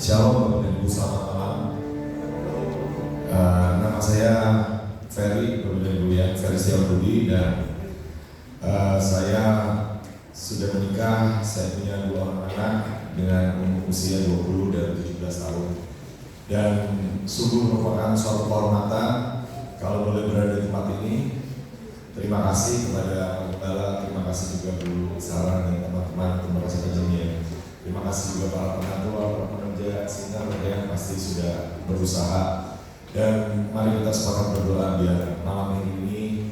Shalom Bapak dan Ibu, selamat malam. Nama saya Ferry, Bapak dan Ibu ya, Ferry Setiawan Budi, dan saya sudah menikah. Saya punya 2 orang anak dengan usia 20 dan 17 tahun. Dan sungguh merupakan suatu kehormatan kalau boleh berada di tempat ini. Terima kasih kepada Pak Gembala, terima kasih juga Bu Sarah dan teman-teman, terima kasih Pak. Terima kasih juga para pengatua, para pekerja, sehingga mereka yang pasti sudah berusaha. Dan mari kita sepakat berdoa biar malam ini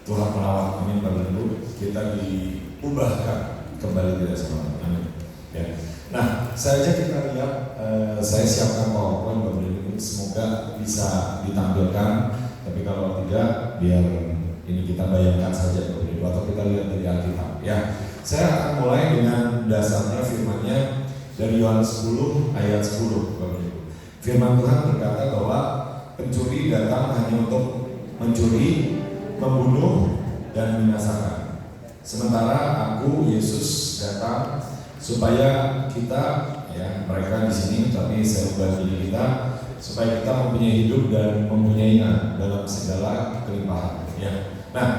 Tuhan melawat, amin Bapak Ibu. Kita diubahkan kembali tidak sama, amin. Ya. Nah, saja kita lihat, saya siapkan PowerPoint Bapak Ibu, semoga bisa ditampilkan. Tapi kalau tidak, biar ini kita bayangkan saja Bapak Ibu, atau kita lihat dari Alkitab. Ya. Saya akan mulai dengan dasarnya firman-Nya dari Yohanes 10 ayat 10 Bapak Ibu. Firman Tuhan berkata bahwa pencuri datang hanya untuk mencuri, membunuh, dan membinasakan. Sementara aku Yesus datang supaya kita, ya mereka di sini, tapi saya ubah diri kita, supaya kita mempunyai hidup dan mempunyainya dalam segala kelimpahan. Ya. Nah,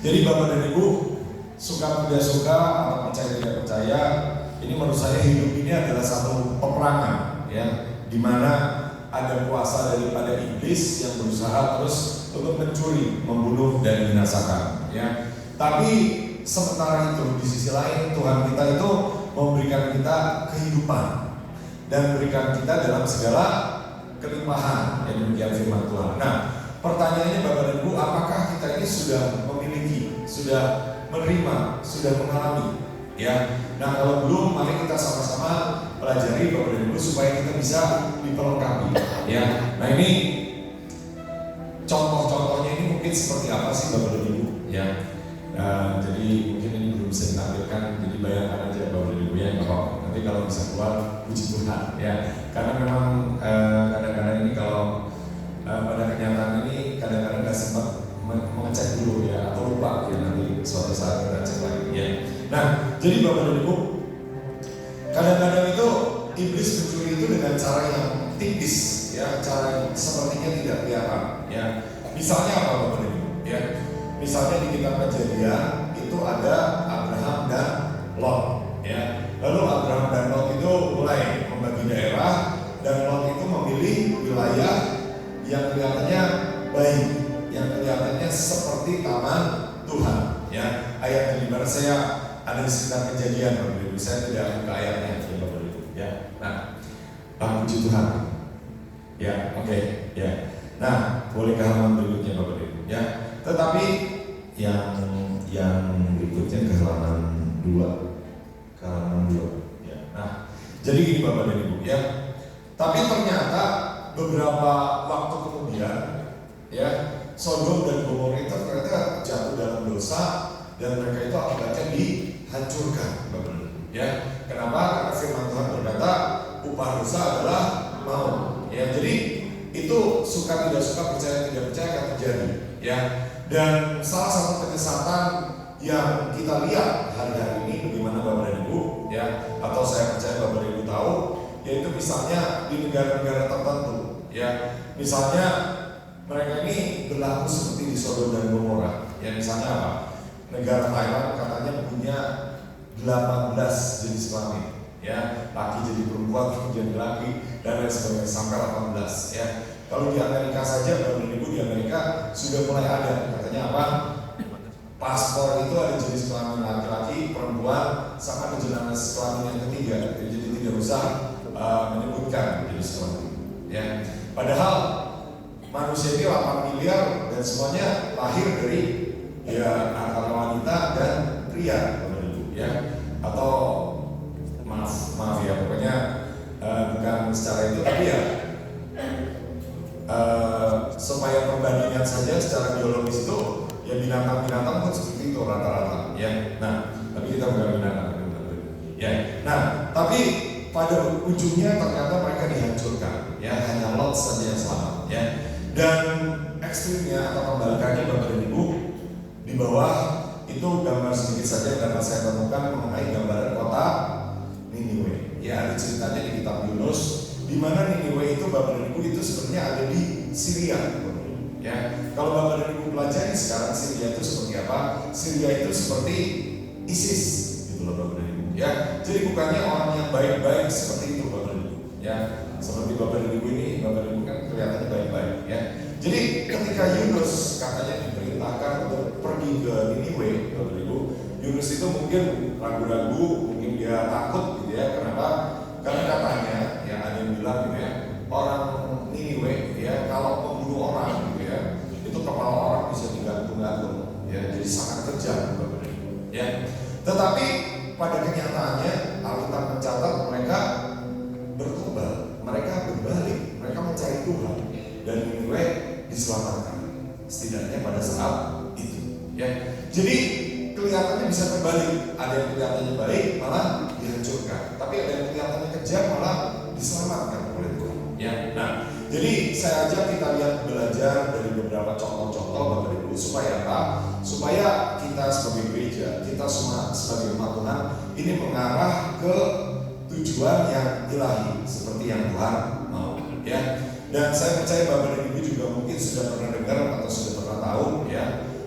jadi Bapak dan Ibu, suka tidak suka atau percaya tidak percaya, ini menurut saya hidup ini adalah satu peperangan, ya, di mana ada kuasa daripada iblis yang berusaha terus untuk mencuri, membunuh, dan membinasakan, ya. Tapi sementara itu di sisi lain Tuhan kita itu memberikan kita kehidupan dan memberikan kita dalam segala kelimpahan, yang demikian firman Tuhan. Nah, pertanyaannya Bapak dan Ibu, apakah kita ini sudah memiliki, sudah menerima, sudah mengalami, ya. Nah, kalau belum, mari kita sama-sama pelajari Bapak dan Ibu supaya kita bisa diperlengkapi, ya. Nah, ini contoh-contohnya ini mungkin seperti apa sih Bapak dan Ibu, ya. Jadi mungkin ini belum bisa ditampilkan, jadi bayangkan aja Bapak dan Ibu, ya, nanti kalau bisa keluar, puji Tuhan, ya. Karena memang kadang-kadang ini kalau pada kenyataan ini kadang-kadang nggak sempat mengecek dulu, ya, atau lupa, ya, nanti suatu saat kita cek lagi, ya. Nah, jadi Bapak dan Ibu, kadang-kadang itu iblis mencuri itu dengan cara yang tipis, ya, cara yang sepertinya tidak kelihatan, ya. Misalnya apa Bapak dan Ibu, ya? Misalnya di kitab Kejadian itu ada Abraham dan Lot, ya. Lalu Abraham dan Lot itu mulai membagi daerah, dan Lot itu memilih wilayah yang kelihatannya baik, yang kelihatannya seperti taman Tuhan, ya. Ayat di mana saya ada di sekitar Kejadian Bapak Ibu, saya tidak buka ayatnya, ya Bapak Ibu, ya. Nah, puji Tuhan, ya, oke, ya. Nah, boleh ke halaman berikutnya Bapak Ibu, ya. Tetapi yang berikutnya ke halaman 2, ya. Nah, jadi gini Bapak dan Ibu, ya. Tapi ternyata beberapa waktu kemudian, ya, Sodom dan Gomora itu ternyata jatuh dalam dosa, dan mereka itu akibatnya dihancurkan, Bapak Ibu, ya. Kenapa? Karena firman Tuhan berkata upah dosa adalah maut, ya. Jadi itu suka tidak suka, percaya tidak percaya akan terjadi, ya. Dan salah satu penyesatan yang kita lihat hari-hari ini, bagaimana Bapak dan Ibu, ya, atau saya percaya Bapak dan Ibu tahu, yaitu misalnya di negara-negara tertentu, ya. Misalnya mereka ini berlaku seperti di Sodom dan Gomora, ya. Misalnya apa? Negara Thailand katanya punya 18 jenis kelamin, ya, laki jadi perempuan, perempuan jadi laki, dan lain sebagainya, sampai 18, ya. Kalau di Amerika saja, Bapak Ibu, di Amerika sudah mulai ada, katanya apa? Paspor itu ada jenis kelamin laki-laki, perempuan, sama jenis kelamin yang ketiga. Jadi tidak usah menyebutkan jenis kelamin, ya. Padahal manusia ini 8 miliar dan semuanya lahir dari, ya, antara wanita dan pria, Bapak Ibu, ya. Atau maaf ya, pokoknya bukan secara itu, tapi ya supaya perbandingan saja secara biologis itu, ya, binatang-binatang pun seperti itu rata-rata, ya. Nah, tapi kita bukan binatang, ya. Nah, tapi pada ujungnya ternyata mereka dihancurkan, ya. Hanya Lot saja yang selamat, ya. Dan ekstrimnya atau kebalikannya Bapak dan Ibu, di bawah itu gambar sedikit saja karena saya temukan mengenai gambaran kota Niniwe, Ya, ada ceritanya di kitab Yunus, di mana Niniwe itu Bapak dan Ibu itu sebenarnya ada di Syria. Ya, kalau Bapak dan Ibu pelajari sekarang Syria itu seperti apa? Syria itu seperti ISIS, gitu loh Bapak dan Ibu. Ya, jadi bukannya orang yang baik-baik seperti itu Bapak dan Ibu. Ya, seperti Bapak dan Ibu ini, Bapak dan Ibu kan kelihatannya baik-baik. Ya, jadi ketika Yunus katanya diperintahkan untuk pergi ke Niniwe, Bapak dan Ibu, Yunus itu mungkin ragu-ragu, mungkin dia takut gitu ya. Kenapa? Karena katanya ya ada yang bilang gitu ya, orang Niniwe ya kalau membunuh orang gitu ya, itu kepala orang bisa digantung-gantung ya, jadi sangat kejam Bapak dan Ibu. Ya. Tetapi pada kenyataannya Alkitab mencatat mereka bertobat, mereka berbalik, mereka mencari Tuhan dan Niniwe diselamatkan. Setidaknya pada saat itu ya. Jadi kelihatannya bisa terbalik, ada yang kelihatannya baik malah dihancurkan, tapi ada yang kelihatannya kejam malah diselamatkan oleh Tuhan. Ya, nah, jadi saya ajak kita lihat belajar dari beberapa contoh-contoh Bapak Ibu supaya apa? Supaya kita sebagai gereja, kita semua sebagai umat Tuhan ini mengarah ke tujuan yang ilahi seperti yang Tuhan mau. Ya, dan saya percaya Bapak dan Ibu juga mungkin sudah pernah dengar atau sudah pernah tahu ya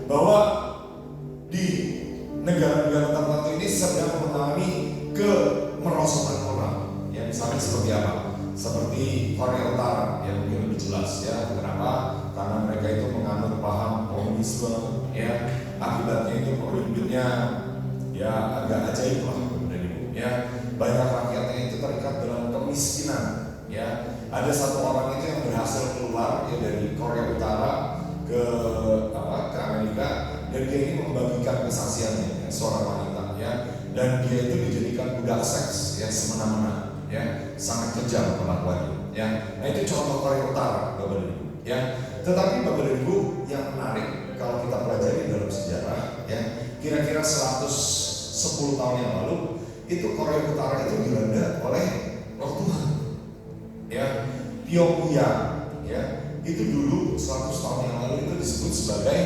bahwa di negara-negara tertentu ini sedang mengalami kemerosotan orang. Ya, misalnya seperti apa? Seperti Korea Utara yang mungkin lebih jelas ya. Kenapa? Karena mereka itu menganut paham komunisme ya. Akibatnya itu pemimpinnya ya agak ajaib lah ya. Banyak rakyatnya itu terikat dalam kemiskinan ya. Ada satu orang itu yang berhasil keluar ya dari Korea Utara ke Amerika, dan dia ini membagikan kesaksiannya ya, seorang wanita ya, dan dia itu dijadikan budak seks ya semena-mena ya, sangat kejam perlakuannya ya. Nah itu contoh Korea Utara Bapak dan Ibu ya. Tetapi Bapak dan Ibu yang menarik kalau kita pelajari dalam sejarah ya, kira-kira 110 tahun yang lalu itu Korea Utara itu dilanda oleh Roh Tuhan ya. Pyongyang ya, itu dulu 100 tahun yang lalu itu disebut sebagai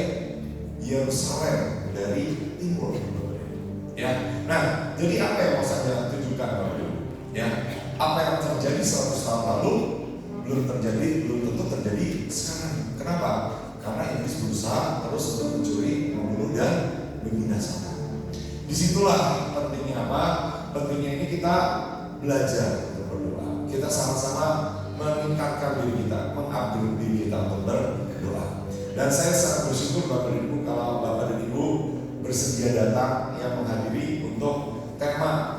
Yerusalem dari timur ya. Nah, jadi apa yang mau saya tunjukkan Bapak Ibu ya? Apa yang terjadi 100 tahun lalu belum tentu terjadi sekarang. Kenapa? Karena iblis berusaha terus untuk mencuri, membunuh dan membinasakan. Disitulah pentingnya apa? Pentingnya ini kita belajar untuk berdoa. Kita sama-sama meningkatkan diri kita, mengupgrade diri kita untuk berdoa. Dan saya sangat bersyukur Bapak dan Ibu kalau Bapak dan Ibu bersedia datang yang menghadiri untuk tema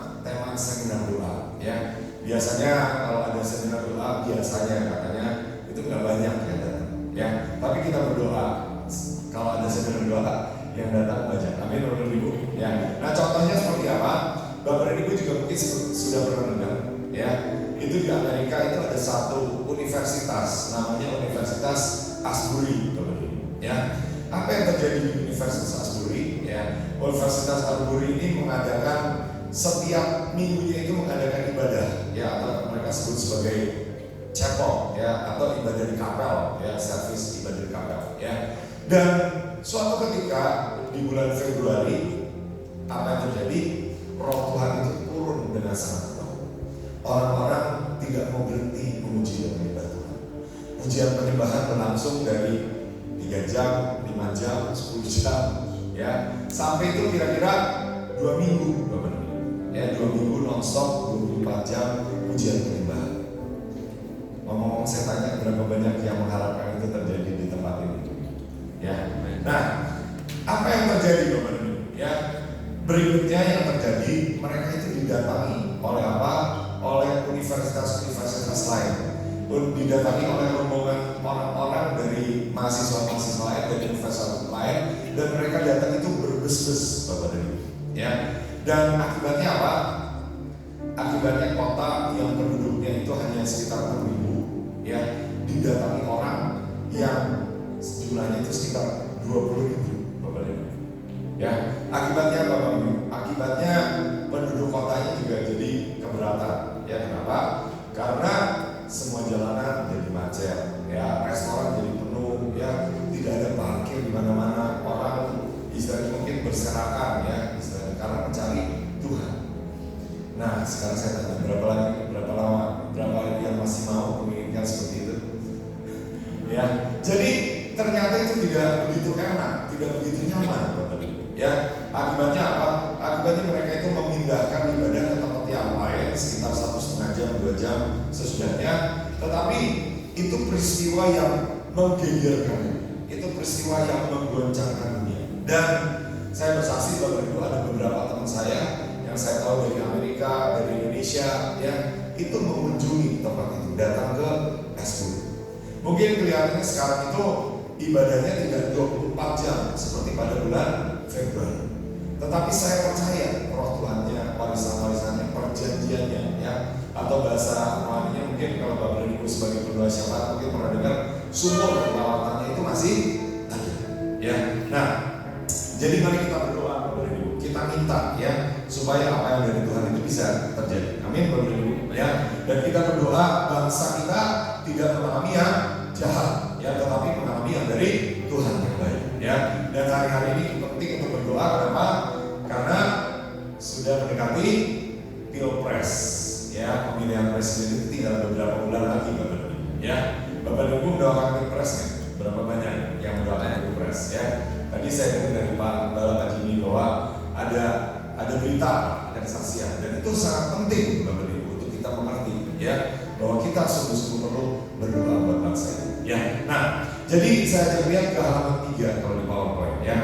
seminar doa ya. Biasanya kalau ada seminar doa biasanya katanya itu nggak banyak yang datang ya. Tapi kita berdoa kalau ada seminar doa yang datang banyak. Amin Bapak dan Ibu ya. Nah contohnya seperti apa? Bapak dan Ibu juga mungkin sudah pernah dengar ya. Itu di Amerika itu ada satu universitas namanya Universitas Asbury ya. Apa yang terjadi di Universitas Asbury ya? Universitas Asbury ini mengadakan setiap minggunya itu mengadakan ibadah ya, atau mereka sebut sebagai chapel ya, atau ibadah di kapel ya, service ibadah di kapel ya. Dan suatu ketika di bulan Februari apa yang terjadi? Roh Tuhan itu turun dengan sangat kuat. Orang-orang tidak mau berhenti memuji dan menyembah Tuhan. Pujian penyembahan berlangsung dari 3 jam, 5 jam, 10 jam ya, sampai itu kira-kira 2 minggu Bapak ya, 2 minggu non-stop 24 jam pujian penyembahan. Ngomong-ngomong saya tanya berapa banyak yang mengharapkan itu terjadi di tempat ini ya. Nah, apa yang terjadi Bapak ya? Berikutnya yang terjadi, mereka itu didatangi oleh apa? Oleh universitas-universitas lain, didatangi oleh rombongan orang-orang dari mahasiswa-mahasiswa lain dari universitas lain, dan mereka datang itu berbes-bes Bapak dan Ibu ya. Dan akibatnya apa? Akibatnya kota yang penduduknya itu hanya sekitar 6.000 ya, didatangi orang yang jumlahnya itu sekitar 20.000 Bapak dan Ibu ya. Akibatnya apa Bapak Ibu? Akibatnya penduduk kotanya juga jadi keberatan ya. Kenapa? Karena semua jalanan jadi macet ya, restoran jadi penuh ya, tidak ada parkir di mana-mana, orang istilahnya mungkin berserakan ya, istilahnya karena mencari Tuhan. Nah sekarang saya tanya, berapa lagi jam sesudahnya. Tetapi itu peristiwa yang menggegerkan, itu peristiwa yang menggoncangkan dunia. Dan saya bersaksi bahwa itu ada beberapa teman saya yang saya tahu dari Amerika, dari Indonesia, ya, itu mengunjungi tempat itu, datang ke S10. Mungkin kelihatannya sekarang itu ibadahnya tidak 24 jam seperti pada bulan Februari. Tetapi saya percaya roh Tuhannya, warisan-warisannya, perjanjiannya, ya, atau bahasa rohaninya mungkin kalau Bapak Ibu sebagai pendoa syafaat mungkin pernah dengar sumur lawatannya itu masih ada, ya. Nah, jadi mari kita berdoa Bapak Ibu, kita minta, ya, supaya apa yang dari Tuhan itu bisa terjadi. Amin Bapak Ibu, ya. Dan kita berdoa bangsa kita tidak mengalami yang jahat, ya, tetapi mengalami yang dari Tuhan yang baik, ya. Dan hari-hari ini penting untuk berdoa. Kenapa? Karena sudah mendekati Pilpres, ya, pemilihan presiden itu tinggal beberapa bulan lagi Bapak Ibu, ya. Bapak Ibu mendoakan Pilpres nih, berapa banyak yang mendoakan Pilpres, ya. Tadi saya dengar dari Pak Gembala Pak Jimmy bahwa ada berita, ada kesaksian, dan itu sangat penting Bapak Ibu untuk kita mengerti, ya, bahwa kita sungguh-sungguh perlu berdoa buat bangsa ini, ya. Nah, jadi saya lihat ke halaman 3 kalau di PowerPoint, ya.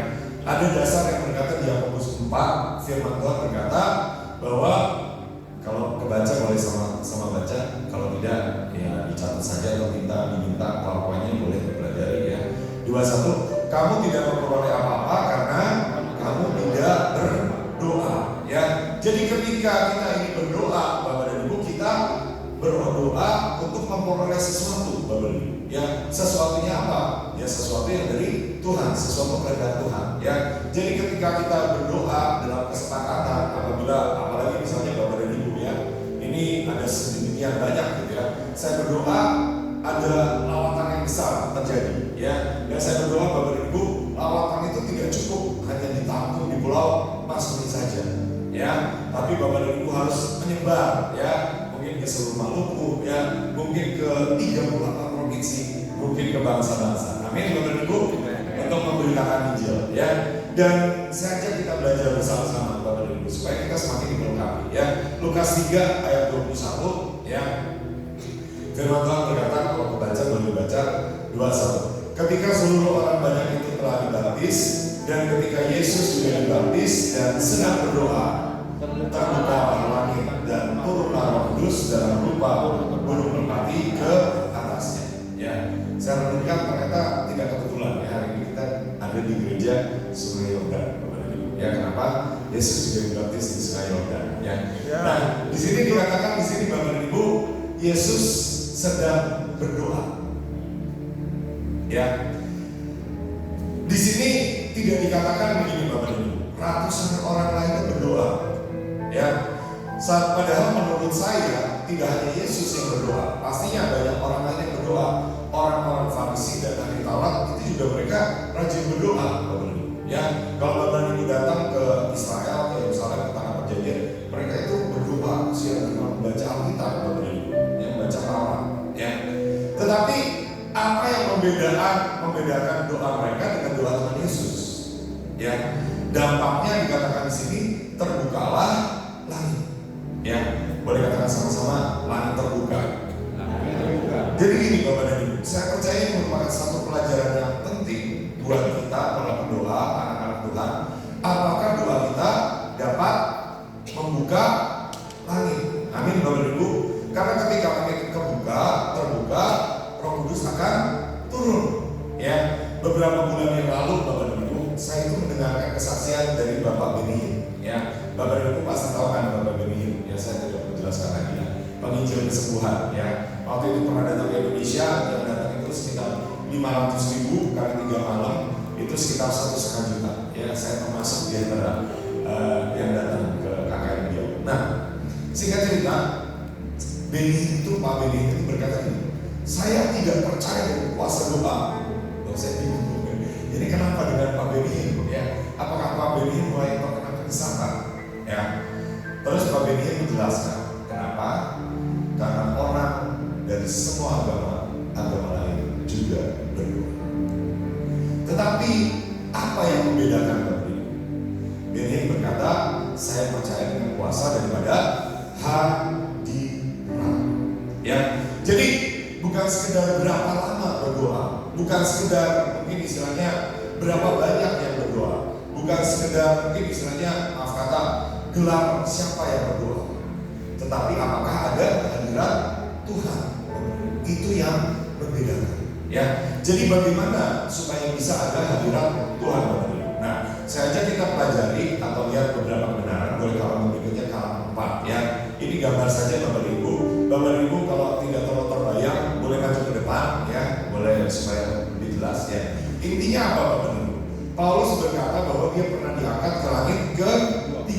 Ada dasar yang berkata di Yakobus 4, firman Tuhan berkata bahwa kalau kebaca boleh sama baca, kalau tidak ya dicatat saja atau diminta PowerPoint-nya boleh dipelajari, ya. 21, kamu tidak memperoleh apa-apa karena kamu tidak berdoa, ya. Jadi ketika kita ini berdoa, Bapak dan Ibu, kita berdoa untuk memperoleh sesuatu, Bapak Ibu, ya. Sesuatunya apa? Ya sesuatu yang dari Tuhan, sesuatu kehendak Tuhan, ya. Jadi ketika kita berdoa dalam kesepakatan, apalagi misalnya Bapak dan Ibu, ya, ini ada sedemikian banyak gitu, ya. Saya berdoa ada lawatan yang besar terjadi, ya. Dan saya berdoa Bapak dan Ibu, lawatan itu tidak cukup hanya ditampung di Pulau Masuri saja, ya. Tapi Bapak dan Ibu harus menyebar, ya. Mungkin ke seluruh Maluku, ya. Mungkin ke 38 provinsi, mungkin ke bangsa-bangsa. Amin Bapak dan Ibu, untuk memberitakan Injil, ya. Dan saya ajak kita belajar bersama-sama Bapak dan Ibu supaya kita semakin dilengkapi, ya. Lukas 3 ayat 21, ya. Firman Tuhan berkata, kalau membaca boleh baca 21. Ketika seluruh orang banyak itu telah dibaptis, dan ketika Yesus juga dibaptis dan sedang berdoa, terbukalah langit dan turunlah Roh Kudus dalam rupa burung merpati ke atasnya, ya. Saya renungkan ternyata tidak kebetulan, ya, hari ini kita ada di gereja Sungai Yordan, Bapak Ibu. Ya, kenapa? Yesus juga dibaptis di Sungai Yordan, ya. Nah, di sini dikatakan di sini Bapak Ibu, Yesus sedang berdoa, ya. Di sini tidak dikatakan begini Bapak Ibu, ratusan orang lainnya berdoa, ya. Padahal menurut saya tidak hanya Yesus yang berdoa, pastinya banyak orang lain yang berdoa. Orang-orang Farisi dan ahli Taurat itu juga mereka rajin berdoa, Bapak Ibu, ya. Kalau Bapak Ibu datang ke Israel, ke Yerusalem, ke tanah perjanjian, mereka itu berdoa siang malam, membaca Alkitab, Bapak Ibu, yang membaca Taurat, ya. Tetapi apa yang membedakan doa mereka dengan doa Tuhan Yesus, ya? Dampaknya dikatakan di sini terbukalah langit, ya. Boleh katakan sama-sama, langit terbuka. Jadi gini Bapak dan Ibu, saya percaya ini merupakan satu pelajaran yang penting buat kita para pendoa, anak-anak Tuhan. Apakah doa kita dapat membuka langit? Amin Bapak dan Ibu. Karena ketika langit terbuka, Roh Kudus akan turun, ya. Beberapa bulan yang lalu Bapak dan Ibu, saya itu mendengarkan kesaksian dari Bapak Beni, ya. Bapak dan Ibu pasti tahu kan Bapak Beni, ya, saya tidak perlu jelaskan lagi, ya. Penginjil kesembuhan, ya. Waktu itu pernah datang ke Indonesia, yang datang itu sekitar 500.000 kali 3 malam, itu sekitar 1,5 juta, ya. Saya termasuk di antara yang datang ke KKN dia. Nah, singkat cerita, Pak Beni itu berkata gini, saya tidak percaya dengan kuasa doa. Loh, saya bingung. Jadi kenapa dengan Pak Beni, ya? Apakah Pak Beni mulai terkena penyesatan, ya? Terus Pak Beni menjelaskan kenapa? Karena orang dari semua agama lain juga berdoa. Tetapi apa yang membedakan Bapak Ibu? Beni berkata, saya percaya dengan kuasa daripada hadirat. Ya, jadi bukan sekedar berapa lama berdoa, bukan sekedar mungkin istilahnya berapa banyak yang berdoa, bukan sekedar mungkin istilahnya maaf kata gelar siapa yang berdoa, tetapi apakah ada kehadiran Tuhan. Itu yang membedakan. Ya, jadi bagaimana supaya bisa ada hadirat Tuhan, Bapak Ibu? Nah, sengaja kita pelajari atau lihat beberapa kebenaran. Boleh kalau berikutnya halaman 4 ya. Ini gambar saja Bapak Ibu. Bapak Ibu kalau tidak terlalu terbayang, boleh maju ke depan ya, boleh supaya lebih jelas ya. Intinya apa Bapak Ibu? Paulus berkata bahwa dia pernah diangkat ke langit ke-3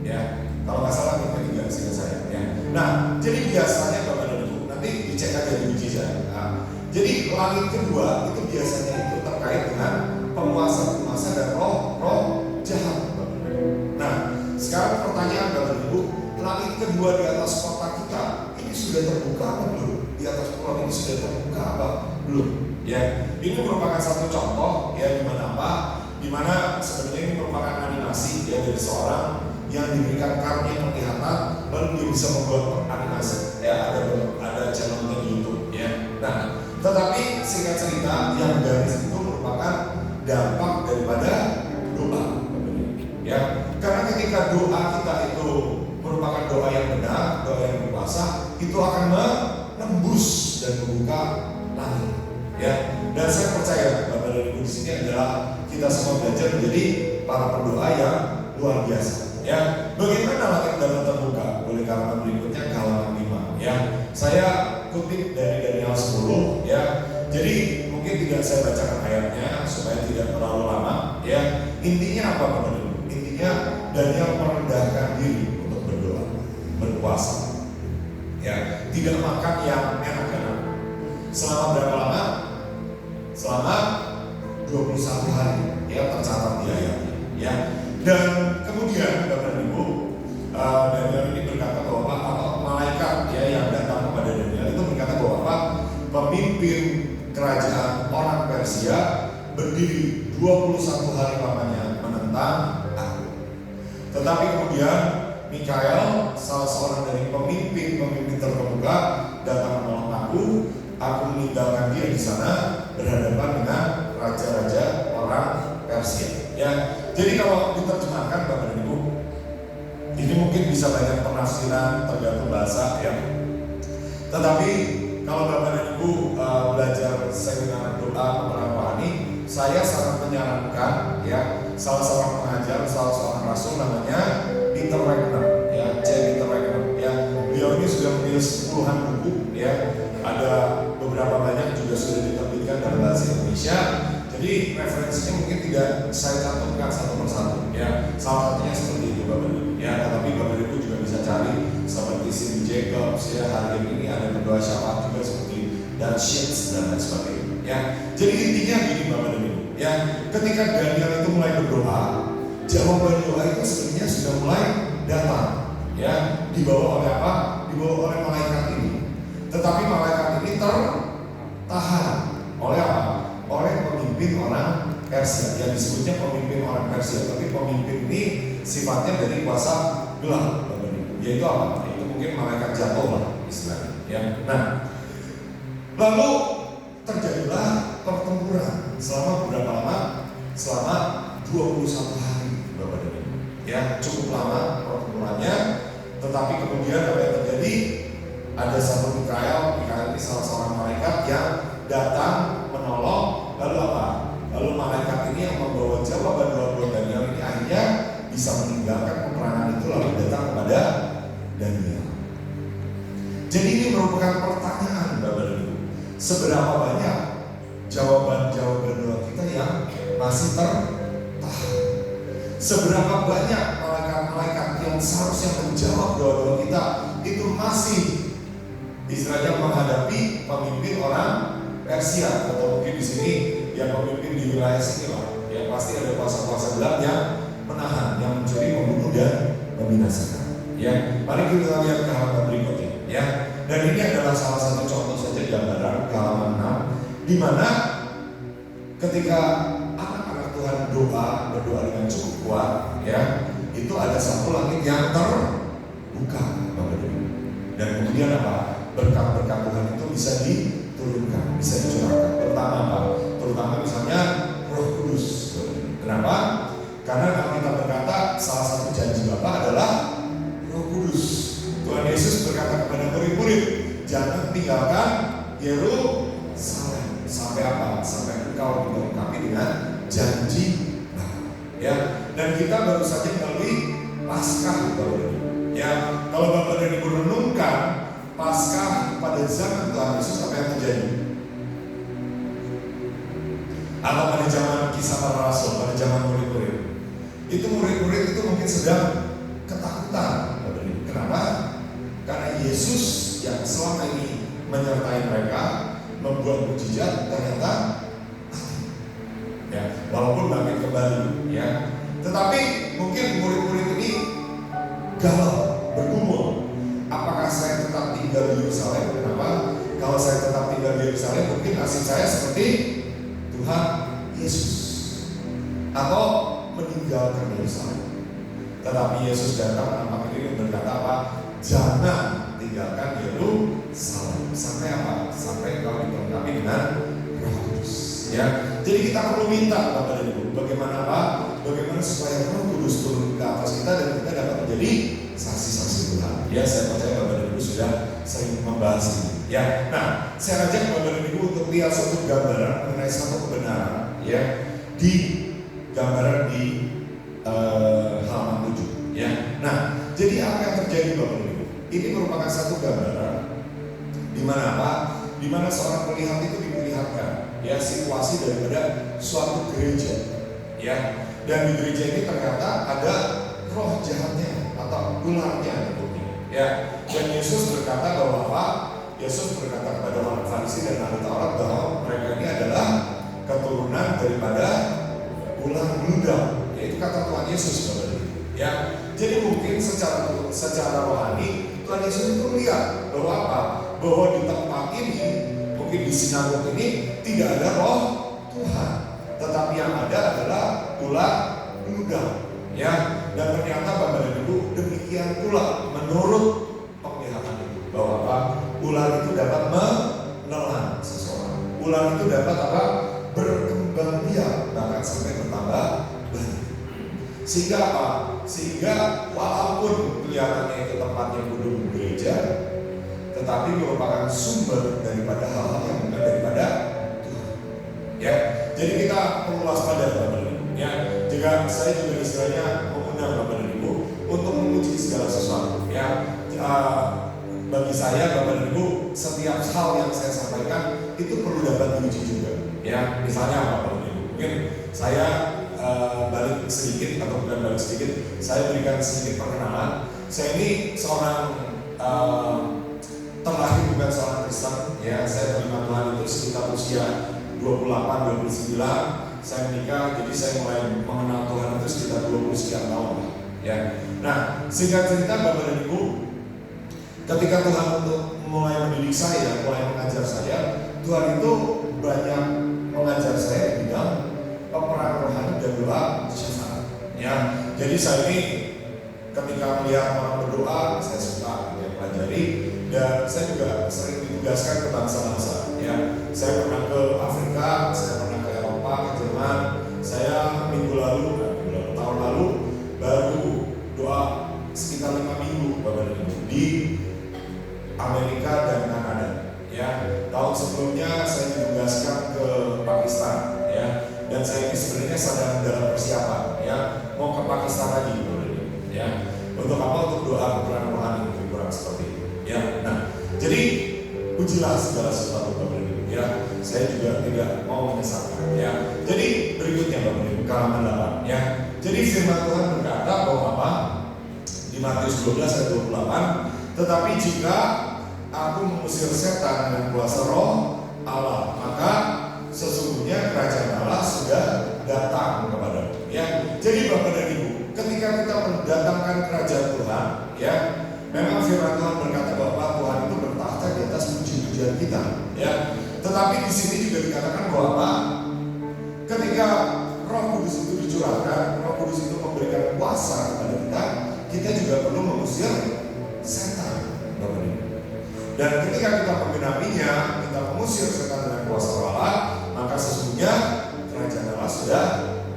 ya. Kalau nggak salah ke-3 seingat saya ya. Nah, jadi biasanya Bapak Ibu nanti dicek aja di uji saya. Nah, jadi langit kedua itu biasanya itu terkait dengan penguasa-penguasa dan roh jahat. Nah, sekarang pertanyaan Bapak Ibu, langit kedua di atas kota kita ini sudah terbuka apa belum? Di atas pulau ini sudah terbuka apa belum? Ya, ini merupakan satu contoh ya di mana apa? Di mana sebenarnya ini merupakan animasi ya dari seorang yang diberikan karunia penglihatan lalu dia bisa membuat animasi. Ya, ada channelnya di YouTube ya. Nah, tetapi singkat cerita yang garis itu merupakan dampak daripada doa. Ya, karena ketika doa kita itu merupakan doa yang benar, doa yang berkuasa, itu akan menembus dan membuka langit. Ya, dan saya percaya Bapak dan Ibu di sini adalah kita semua belajar menjadi para pendoa yang luar biasa. Ya, bagaimana langit dapat terbuka? Boleh halaman berikutnya ke halaman 5. Ya, saya kutip dari Daniel 10. Ya, jadi mungkin tidak saya bacakan ayatnya supaya tidak terlalu lama. Ya, intinya apa Bapak Ibu? Intinya Daniel merendahkan diri untuk berdoa, berpuasa. Ya, tidak makan yang enak-enak. Selama berapa lama? Selama 21 hari. Ya, tercatat di ayatnya. Ya, dan kemudian Bapak Ibu, Daniel ini berkata bahwa apa malaikat ya yang datang kepada Daniel itu berkata bahwa apa pemimpin kerajaan orang Persia berdiri 21 hari lamanya menentang aku. Tetapi kemudian Mikael, salah seorang dari pemimpin terkemuka, datang menolong aku. Aku meninggalkan dia di sana berhadapan dengan raja-raja orang Persia. Ya, jadi kalau diterjemahkan Bapak dan Ibu, ini mungkin bisa banyak penafsiran tergantung bahasa ya. Tetapi kalau Bapak dan Ibu belajar seminar doa pemenang rohani, saya sangat menyarankan ya salah seorang pengajar, salah seorang rasul namanya Peter Wagner ya, Peter Wagner ya. Beliau ini sudah menulis puluhan buku ya. Ada beberapa banyak juga sudah diterbitkan dalam bahasa Indonesia. Jadi referensinya mungkin tidak saya cantumkan satu persatu ya. Salah satunya seperti itu Bapak Ibu ya. Tetapi Bapak Ibu juga bisa cari seperti Cindy Jacobs ya. Hari ini ada berdoa syafaat juga seperti dan Sheets dan lain sebagainya ya. Jadi intinya gini Bapak Ibu ya. Ketika Daniel itu mulai berdoa, jawaban doa itu sebenarnya sudah mulai datang ya. Dibawa oleh apa? Dibawa oleh malaikat ini. Tetapi malaikat ini tertahan oleh apa? Oleh pemimpin orang Persia. Yang disebutnya pemimpin orang Persia, tapi pemimpin ini sifatnya dari kuasa gelap, yaitu apa? Yaitu mungkin malaikat jatuh lah istilahnya. Ya. Nah, lalu terjadilah pertempuran selama berapa lama? Selama 21 hari, Bapak dan Ibu. Ya, cukup lama pertempurannya. Tetapi kemudian apa yang terjadi? Ada satu Mikael ini salah seorang malaikat yang datang menolong. Lalu apa? Lalu malaikat ini yang membawa jawaban doa Daniel ini akhirnya bisa meninggalkan peperangan itu lalu datang kepada Daniel. Jadi ini merupakan pertanyaan Bapak dan Ibu. Seberapa banyak jawaban-jawaban doa kita yang masih tertahan? Seberapa banyak malaikat-malaikat yang seharusnya menjawab doa-doa kita itu masih istilahnya menghadapi pemimpin orang Persia atau mungkin di sini yang pemimpin di wilayah sini lah. Ya pasti ada kuasa-kuasa gelap yang menahan, yang mencuri, membunuh dan membinasakan. Ya, mari kita lihat ke halaman berikutnya. Ya, dan ini adalah salah satu contoh saja gambaran ke halaman 6, di mana ketika anak-anak Tuhan berdoa dengan cukup kuat, ya, itu ada satu langit yang terbuka, dan kemudian apa? berkat-berkat Tuhan itu bisa diturunkan, bisa dicurahkan. Terutama apa? Terutama misalnya Roh Kudus. Kenapa? Karena kalau kita berkata salah satu janji Bapa adalah Roh Kudus. Tuhan Yesus berkata kepada murid-murid, jangan tinggalkan Yerusalem. Sampai apa? Sampai engkau dilengkapi dengan janji Bapa. Ya, dan kita baru saja melalui Paskah, Bapak Ibu. Ya, kalau Bapak dan Ibu renungkan Paskah pada zaman Tuhan Yesus apa yang terjadi? Atau pada zaman Kisah Para Rasul, pada zaman murid-murid, itu murid-murid itu mungkin sedang ketakutan. Kenapa? Karena Yesus yang selama ini menyertai mereka, membuat mukjizat, ternyata ya, walaupun bangkit kembali, ya, tetapi mungkin murid-murid ini galau, bergumul. Apakah saya tetap tinggal di Yerusalem? Kenapa? Kalau saya tetap tinggal di Yerusalem, mungkin nasib saya seperti Tuhan Yesus, atau meninggalkan Yerusalem. Tetapi Yesus datang nampak ini berkata apa? Jangan tinggalkan Yerusalem. Sampai apa? Sampai kau dilengkapi dengan Roh Kudus. Ya, jadi kita perlu minta Bapak dan Ibu, bagaimana apa? Bagaimana supaya Roh Kudus turun ke atas kita dan kita dapat menjadi saksi-saksi Tuhan. Ya, saya percaya Bapak dan Ibu sudah sering membahas ini. Ya, nah, saya ajak Bapak dan Ibu untuk lihat suatu gambaran mengenai satu kebenaran, ya, di gambaran di halaman 7. Ya, nah, jadi apa yang terjadi Bapak dan Ibu? Ini merupakan satu gambaran di mana apa? Di mana seorang pelihat itu diperlihatkan, ya, situasi daripada suatu gereja, ya, dan di gereja ini ternyata ada roh jahatnya atau ularnya, ya. Dan Yesus berkata bahwa apa? Yesus berkata kepada orang Farisi dan ahli Taurat bahwa mereka ini adalah keturunan daripada ular beludak. Yaitu kata Tuhan Yesus, ya. Jadi mungkin secara rohani Tuhan Yesus itu melihat bahwa apa? Bahwa di tempat ini, mungkin di sinagog ini tidak ada roh Tuhan, tetapi yang ada adalah ular beludak, ya. Dan ternyata Bapak dan Ibu, demikian pula menurut penglihatan itu bahwa apa? Ular itu dapat menelan seseorang. Ular itu dapat apa? Berkembang biak, bahkan sampai bertambah banyak. Sehingga apa? Sehingga walaupun kelihatannya itu tempatnya gedung gereja, tetapi merupakan sumber daripada hal-hal yang bukan daripada Tuhan. Ya, jadi kita perlu waspada Bapak dan Ibu. Ya, jika saya juga istilahnya mengundang Bapak dan Ibu untuk menguji segala sesuatu. Ya, bagi saya Bapak dan Ibu, setiap hal yang saya sampaikan itu perlu dapat diuji juga. Ya, misalnya apa Bapak dan Ibu? Mungkin saya balik sedikit atau bukan balik sedikit, saya berikan sedikit perkenalan. Saya ini seorang terlahir bukan seorang Kristen, ya. Saya terima Tuhan itu sekitar usia 28-29. Saya menikah, jadi saya mulai mengenal Tuhan itu sekitar 20 sekian tahun, ya. Nah, singkat cerita Bapak dan Ibu, ketika Tuhan untuk mulai mendidik saya, mulai mengajar saya, Tuhan itu banyak mengajar saya di bidang peperangan rohani dan doa syafaat. Ya, jadi saya ini ketika melihat orang berdoa, saya suka ya, pelajari, dan saya juga sering ditugaskan ke bangsa-bangsa. Ya, saya pernah ke Afrika, saya pernah ke Eropa, ke Jerman. Saya tahun lalu baru doa sekitar 5 minggu Bapak dan Ibu di Amerika dan Kanada. Ya, tahun sebelumnya saya ditugaskan ke Pakistan. Ya. Dan saya ini sebenarnya sedang dalam persiapan, ya, mau ke Pakistan lagi, ya. Untuk apa? Untuk doa peperangan rohani, lebih kurang seperti itu, ya. Nah, jadi ujilah segala sesuatu Bapak Ibu, ya. Saya juga tidak mau menyesatkan, ya. Jadi berikutnya Bapak Ibu, halaman 8, ya. Jadi firman Tuhan berkata bahwa apa? Di Matius 12 ayat 28, tetapi jika aku mengusir setan dengan kuasa roh Allah, maka sesungguhnya kerajaan Allah sudah datang kepadamu. Ya, jadi Bapak dan Ibu, ketika kita mendatangkan kerajaan Tuhan, ya, memang firman Tuhan berkata bahwa Tuhan itu bertahta di atas puji-pujian kita. Ya, tetapi di sini juga dikatakan bahwa ketika Roh Kudus itu dicurahkan, Roh Kudus itu memberikan kuasa kepada kita, kita juga perlu mengusir setan, Bapak dan Ibu. Dan ketika kita menggenapinya, kita mengusir setan dengan kuasa Allah, maka sesungguhnya kerajaan Allah sudah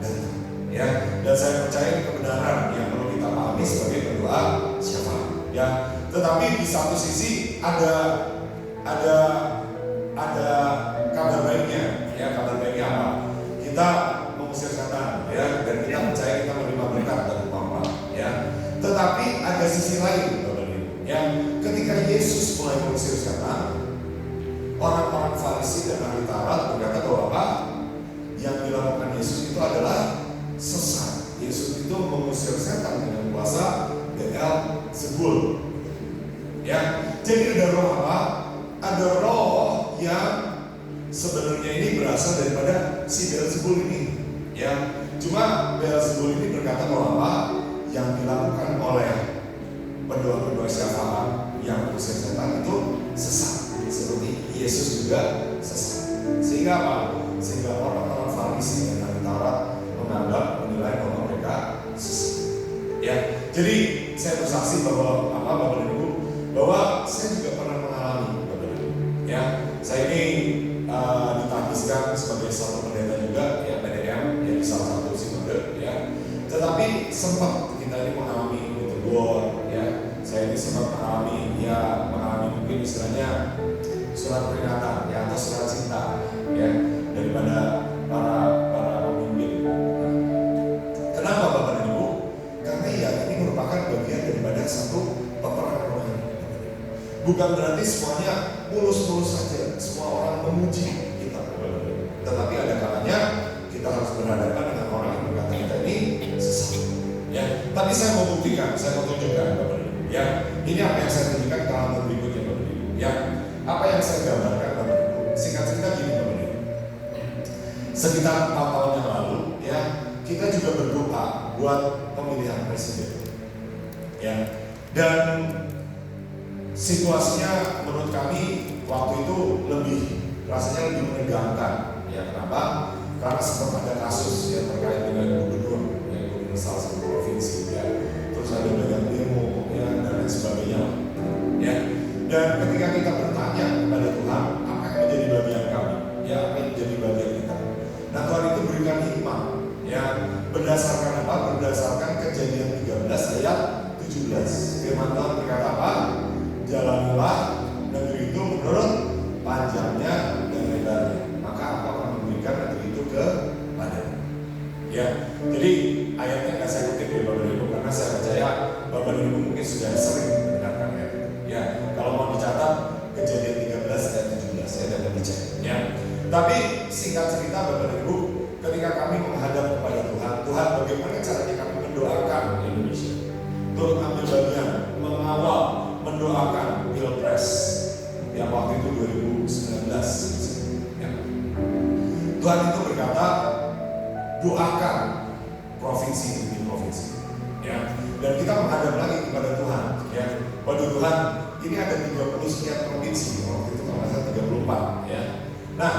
datang. Ya, dan saya percaya kebenaran yang perlu kita pahami sebagai berdoa syafaat. Ya, tetapi di satu sisi ada kabar baiknya. Ya, kabar baiknya apa? Kita mengusir setan, ya, dan kita percaya kita menerima berkat dari Bapa. Ya, tetapi ada sisi lain, Bapak Ibu. Ya, ketika Yesus mulai mengusir setan, orang-orang Farisi dan ahli Taurat berkata bahwa apa yang dilakukan Yesus itu adalah sesat. Yesus itu mengusir setan dengan kuasa Beelzebul. Ya, jadi ada roh apa? Ada roh yang sebenarnya ini berasal daripada si Beelzebul ini. Ya, cuma Beelzebul ini berkata bahwa apa yang dilakukan oleh pendoa-pendoa syafaat yang mengusir setan itu sesat. Seperti Yesus juga sesat. Sehingga apa? Sehingga orang-orang Farisi dan ahli Taurat menilai bahwa mereka sesat. Ya, jadi saya bersaksi bahwa Bapak Ibu, bahwa saya juga pernah mengalami, Bapak Ibu. Ya, saya ini ditabiskan sebagai satu pendeta juga, ya PDM, ya di salah satu sinode, ya. Tetapi sempat kita ini mengalami tegur, ya. Saya ini sempat mengalami mungkin istilahnya surat peringatan, ya, atau surat cinta, ya, daripada para pemimpin. Kenapa Bapak dan Ibu? Karena ya ini merupakan bagian daripada satu peperangan rohani. Bukan berarti semuanya mulus-mulus saja, semua orang memuji kita, tetapi ada kalanya kita harus berhadapan dengan orang yang berkata kita ini sesat. Ya, tapi saya mau buktikan, saya mau tunjukkan Bapak Ibu. Ya, ini apa yang saya tunjukkan dalam berikutnya Bapak Ibu. Ya, apa yang saya gambarkan Bapak Ibu? Singkat cerita gini Bapak Ibu. Sekitar 4 tahun yang lalu, ya, kita juga berdoa buat pemilihan presiden. Ya, dan situasinya menurut kami waktu itu rasanya lebih menegangkan. Ya, kenapa? Karena sempat ada kasus yang terkait dengan gubernur salah satu provinsi, ya. Terus ada banyak demo, ya, dan lain sebagainya. Ya, dan ketika kita bertanya kepada Tuhan, apa yang menjadi bagian kami? Ya, apa yang menjadi bagian kita? Nah, Tuhan itu berikan hikmah, ya, berdasarkan apa? Berdasarkan Kejadian 13 ayat 17. Firman Tuhan berkata apa? Jalanilah negeri itu menurut panjangnya dan lebarnya, maka aku akan memberikan negeri itu kepadamu. Ya, jadi ayatnya nggak saya kutip dari Bapak Ibu karena saya percaya Bapak Ibu mungkin sudah sering mendengarkan ayat itu. Ya, kalau mau dicatat Kejadian 13 ayat 17 saya dapat dicek. Ya, tapi singkat cerita Bapak Ibu, ketika kami menghadap kepada Tuhan, bagaimana caranya kami mendoakan Indonesia? Turut ambil bagian mengawal, mendoakan Pilpres yang waktu itu 2019. Ya. Tuhan itu berkata, doakan provinsi demi provinsi, ya. Dan kita menghadap lagi kepada Tuhan, ya. Waduh Tuhan, ini ada 30 sekian provinsi, waktu itu kalau saya 34, ya. Nah,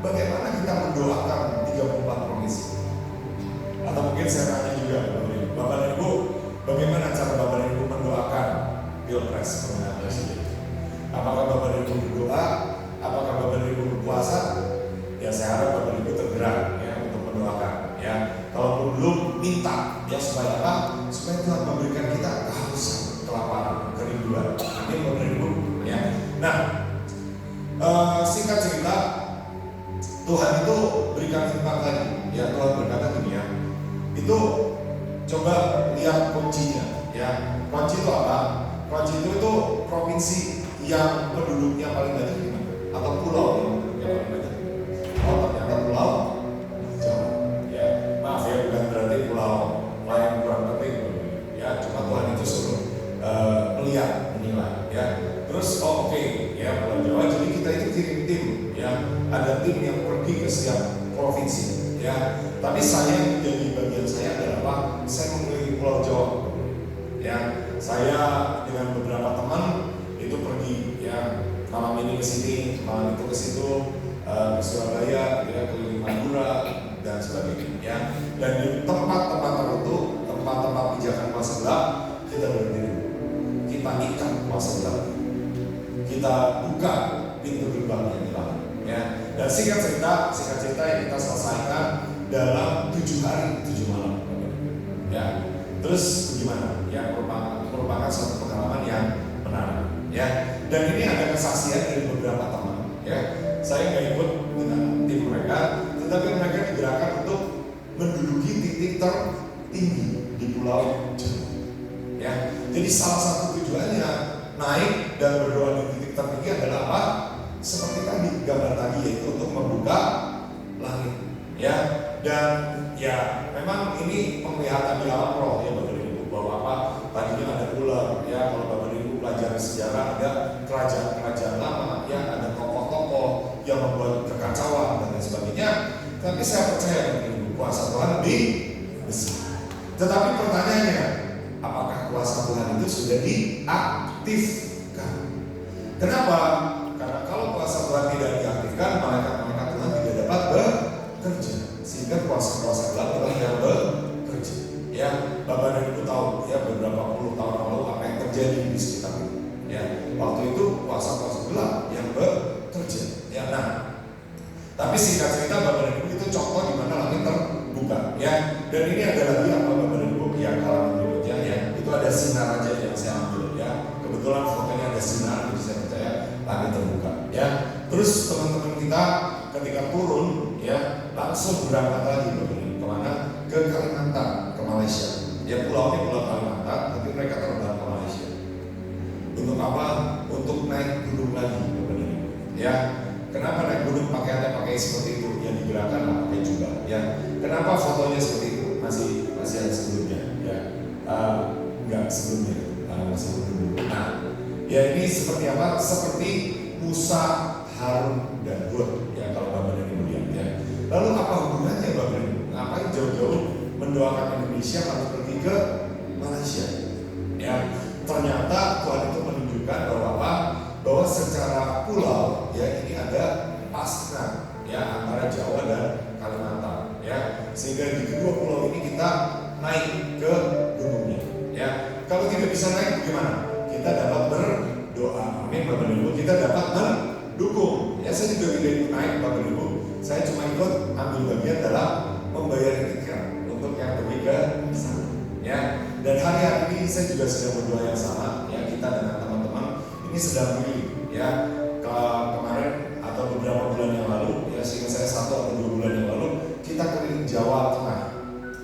bagaimana kita mendoakan 34 provinsi? Atau mungkin saya tanya juga, Bapak dan Ibu, bagaimana cara Bapak dan Ibu mendoakan Pilpres pemilihan presiden? Apakah Bapak dan Ibu berdoa? Apakah Bapak dan Ibu berpuasa? Ya, saya harap Bapak dan Ibu tergerak, ya, untuk mendoakan. Ya, kalau belum minta, ya, supaya apa? Supaya Tuhan memberikan kita kehausan, kelaparan, kerinduan. Amin Bapak Ibu. Ya. Nah, singkat cerita, Tuhan itu berikan hikmat lagi. Ya, Tuhan berkata gini, ya. Itu coba lihat kuncinya. Ya, kunci itu apa? Kunci itu provinsi yang penduduknya paling banyak di mana? Atau pulau yang paling banyak? Oh, ternyata pulau Jawa. Ya, maaf ya, bukan berarti pulau lain kurang penting. Ya, cuma Tuhan itu suruh melihat, menilai. Ya, terus oke, ya, pulau Jawa. Jadi kita itu kirim tim. Ya, ada tim yang pergi ke setiap provinsi. Ya, tapi saya yang menjadi bagian saya adalah apa? Saya mengelilingi pulau Jawa. Ya, saya dengan beberapa teman itu pergi, ya, malam ini ke sini, malam itu ke situ, ke Surabaya, ya, keliling Madura dan sebagainya, ya. Dan di tempat-tempat tertentu, tempat-tempat pijakan kuasa gelap, kita berdiri, kita ikat kuasa gelap. kita buka pintu gerbang yang ilahi. Ya. Dan singkat cerita yang kita selesaikan dalam 7 hari 7 malam. Ya. Terus bagaimana? Ya, merupakan suatu pengalaman yang menarik. Ya. Dan ini ada kesaksian dari beberapa teman. Ya. Saya nggak ikut dengan tim mereka, tetapi mereka digerakkan untuk menduduki titik tertinggi di Pulau Jawa. Ya. Jadi salah satu tujuannya naik dan berdoa di titik tertinggi adalah apa? Seperti tadi gambar tadi, yaitu untuk membuka langit. Ya. Dan ya memang ini penglihatan di alam roh ya Bapak Ibu, bahwa apa? Tadinya ada ular, ya kalau Bapak Ibu pelajari sejarah ada kerajaan-kerajaan lama, ya ada tokoh-tokoh yang membuat kekacauan dan lain sebagainya. Tapi saya percaya Bapak Ibu, kuasa Tuhan lebih besar. Tetapi pertanyaannya, apakah kuasa Tuhan itu sudah diaktifkan? Kenapa? Karena kalau kuasa Tuhan tidak diaktifkan, malaikat-malaikat Tuhan tidak dapat bekerja. Sehingga kuasa-kuasa gelap adalah yang bekerja. Ya, Bapak dan Ibu tahu ya beberapa puluh tahun lalu apa yang terjadi di sekitar itu. Ya, waktu itu kuasa-kuasa gelap yang bekerja. Ya, nah, tapi singkat cerita Bapak dan Ibu itu contoh di mana langit terbuka. Ya, dan ini ada lagi apa Bapak dan Ibu yang kalangan berikutnya ya. Itu ada sinar aja yang saya ambil ya. Kebetulan fotonya ada sinar, jadi saya percaya langit terbuka. Ya, terus teman-teman kita ketika turun ya langsung berangkat lagi kemana? Ke Kalimantan, ke Malaysia. Ya pulaunya pulau Kalimantan, tapi mereka terbang ke Malaysia. Untuk apa? Untuk naik gunung lagi, ya. Kenapa naik gunung pakaiannya seperti itu? Yang digerakkan pakai juga. Ya. Kenapa fotonya seperti itu? Masih ada sebelumnya. Ya. Enggak sebelumnya. Masih dulu. Nah, ya ini seperti apa? Seperti Musa, Harun dan Hud. Ya kalau Bapak dan Ibu lihat. Ya. Lalu apa hubungannya Bapak dan Ibu? Ngapain jauh-jauh mendoakan Indonesia harus pergi ke Malaysia? Ya, ternyata Tuhan itu menunjukkan bahwa secara pulau ya ini ada pasrah ya antara Jawa dan Kalimantan ya, sehingga di kedua pulau ini kita naik ke gunungnya ya. Kalau tidak bisa naik bagaimana? Kita dapat berdoa, amin Bapak dan Ibu. Kita dapat mendukung ya. Saya juga tidak ikut naik Bapak dan Ibu, saya cuma ikut ambil bagian dalam membayar tiket untuk yang pergi ke sana ya. Dan hari ini saya juga sedang berdoa yang sama ya, kita dengan teman-teman ini sedang pilih ya kemarin atau beberapa bulan yang lalu ya, sehingga saya 1 atau 2 bulan yang lalu kita keliling Jawa Tengah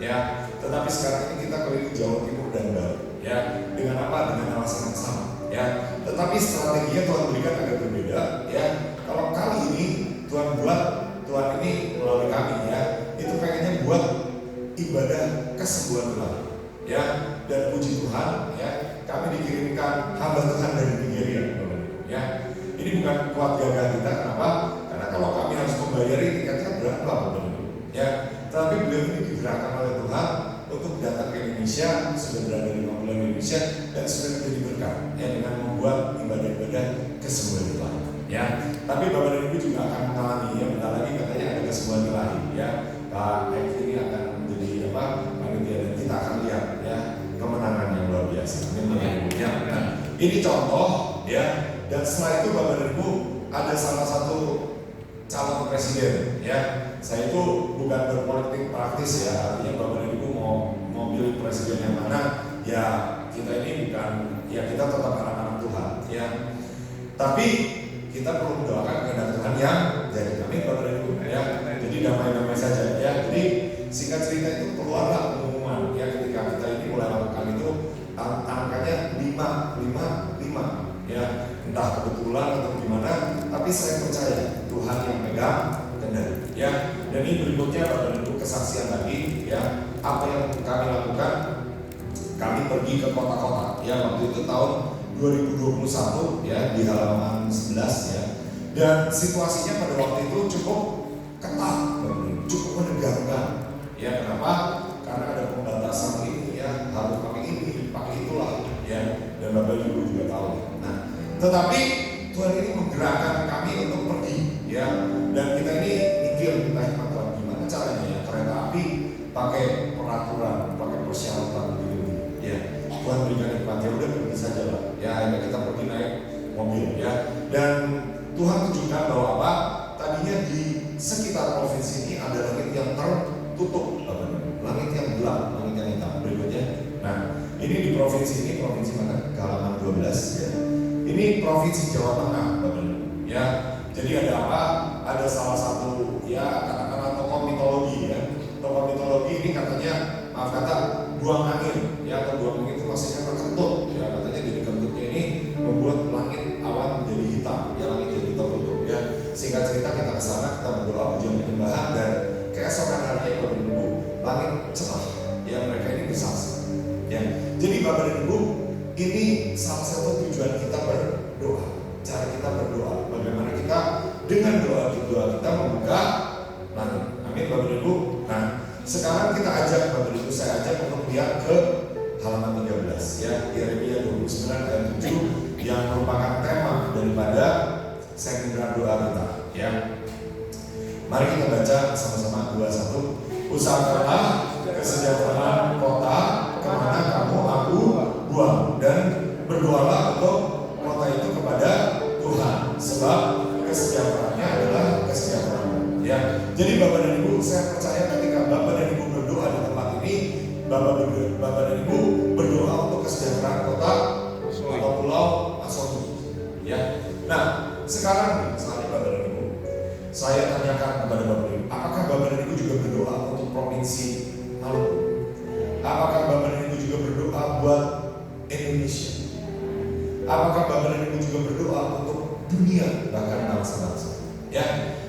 ya. Tetapi sekarang ini kita keliling Jawa Timur dan Barat ya, dengan apa? Dengan alasan yang sama ya. Tetapi strateginya Tuhan berikan agak berbeda ya. Kalau kali ini Tuhan ini melalui kami ya, itu pengennya buat ibadah kesembuhan Tuhan ya. Dan puji Tuhan ya, kami dikirimkan hamba Tuhan dari Nigeria ya. Ini bukan kuat gagah kita, kenapa? Karena kalau kami harus membayari tiketnya berapa ya. Tapi beliau ini digerakkan oleh Tuhan untuk datang ke Indonesia, sudah berada 5 bulan di Indonesia dan sudah menjadi berkat ya dengan membuat ibadah-ibadah kesembuhan Tuhan ya. Tapi Bapak dan Ibu juga akan mengalami ya, bentar lagi katanya ada kesembuhan ilahi ya. Pak Eki ini akan menjadi panitia dan kita akan lihat ya kemenangan yang luar biasa. Ya. Nah, ini contoh ya. Dan setelah itu Bapak dan Ibu ada salah satu calon presiden ya. Saya itu bukan berpolitik praktis ya, artinya Bapak dan Ibu mau pilih presiden yang mana ya, kita ini bukan ya, kita tetap anak-anak Tuhan ya. Tapi kita perlu mendoakan kehendak Tuhan yang jadi kami Bapak dan Ibu ya. Jadi damai-damai saja ya. Jadi singkat cerita itu keluarlah pengumuman ya, ketika kita ini mulai lakukan itu angkanya 555 ya. Entah kebetulan atau gimana, tapi saya percaya Tuhan yang pegang kendali ya. Dan ini berikutnya Bapak dan Ibu kesaksian lagi ya, apa yang kami lakukan. Kami pergi ke kota-kota ya, waktu itu tahun 2021 ya, di halaman 11 ya. Dan situasinya pada waktu itu cukup ketat, cukup menegangkan ya. Kenapa? Karena ada pembatasan ini ya, harus pakai ini, pakai itulah ya. Dan Bapak Ibu juga tahu. Nah, tetapi Tuhan ini menggerakkan kami untuk pergi ya. Dan kita ini mikir, Tuhan gimana caranya ya, kereta api pakai peraturan, pakai persyaratan begini ya. Tuhan berikan hikmat, ya udah pergi saja lah ya. Akhirnya kita pergi naik mobil ya. Dan Tuhan tunjukkan bahwa apa? Tadinya di sekitar provinsi ini ada langit yang tertutup, langit yang gelap, langit yang hitam. Berikutnya, nah ini di provinsi ini, provinsi mana? Halaman 12 ya. Ini provinsi Jawa Tengah, Bapak Ibu. Ya, jadi ada apa? Ada salah satu ya katakanlah tokoh mitologi ya. Tokoh mitologi ini katanya, maaf kata, buang angin ya, atau buang angin itu maksudnya terkentut ya, katanya dari kentutnya ini membuat langit awan menjadi hitam ya, langit jadi tertutup ya. Singkat cerita kita ke sana, kita berdoa pujian penyembahan, dan keesokan harinya Bapak Ibu langit cerah ya, mereka ini bersaksi ya. Jadi Bapak dan Ibu, ini salah satu tujuan kita berdoa, cara kita berdoa, bagaimana kita dengan doa kita membuka langit. Amin Bapak dan Ibu. Nah sekarang kita ajak Bapak Ibu, saya ajak untuk lihat ke halaman 13 ya, Yeremia 29 ayat 7 yang merupakan tema daripada seminar doa kita ya. Mari kita baca sama-sama 2-1. Usahakanlah kesejahteraan kota kemana kamu aku buang, dan berdoalah untuk kota itu kepada Tuhan, sebab kesejahteraannya adalah kesejahteraan ya. Jadi Bapak dan Ibu, saya percaya ketika Bapak dan Ibu berdoa di tempat ini, Bapak dan Ibu berdoa untuk kesejahteraan kota atau pulau Asono ya. Nah sekarang misalnya Bapak dan Ibu, saya tanyakan kepada Bapak dan Ibu, apakah Bapak dan Ibu juga berdoa untuk provinsi Maluku? Apakah Bapak dan Ibu juga berdoa buat Indonesia? Apakah Bapak dan Ibu juga berdoa untuk dunia, bahkan bangsa-bangsa? Ya,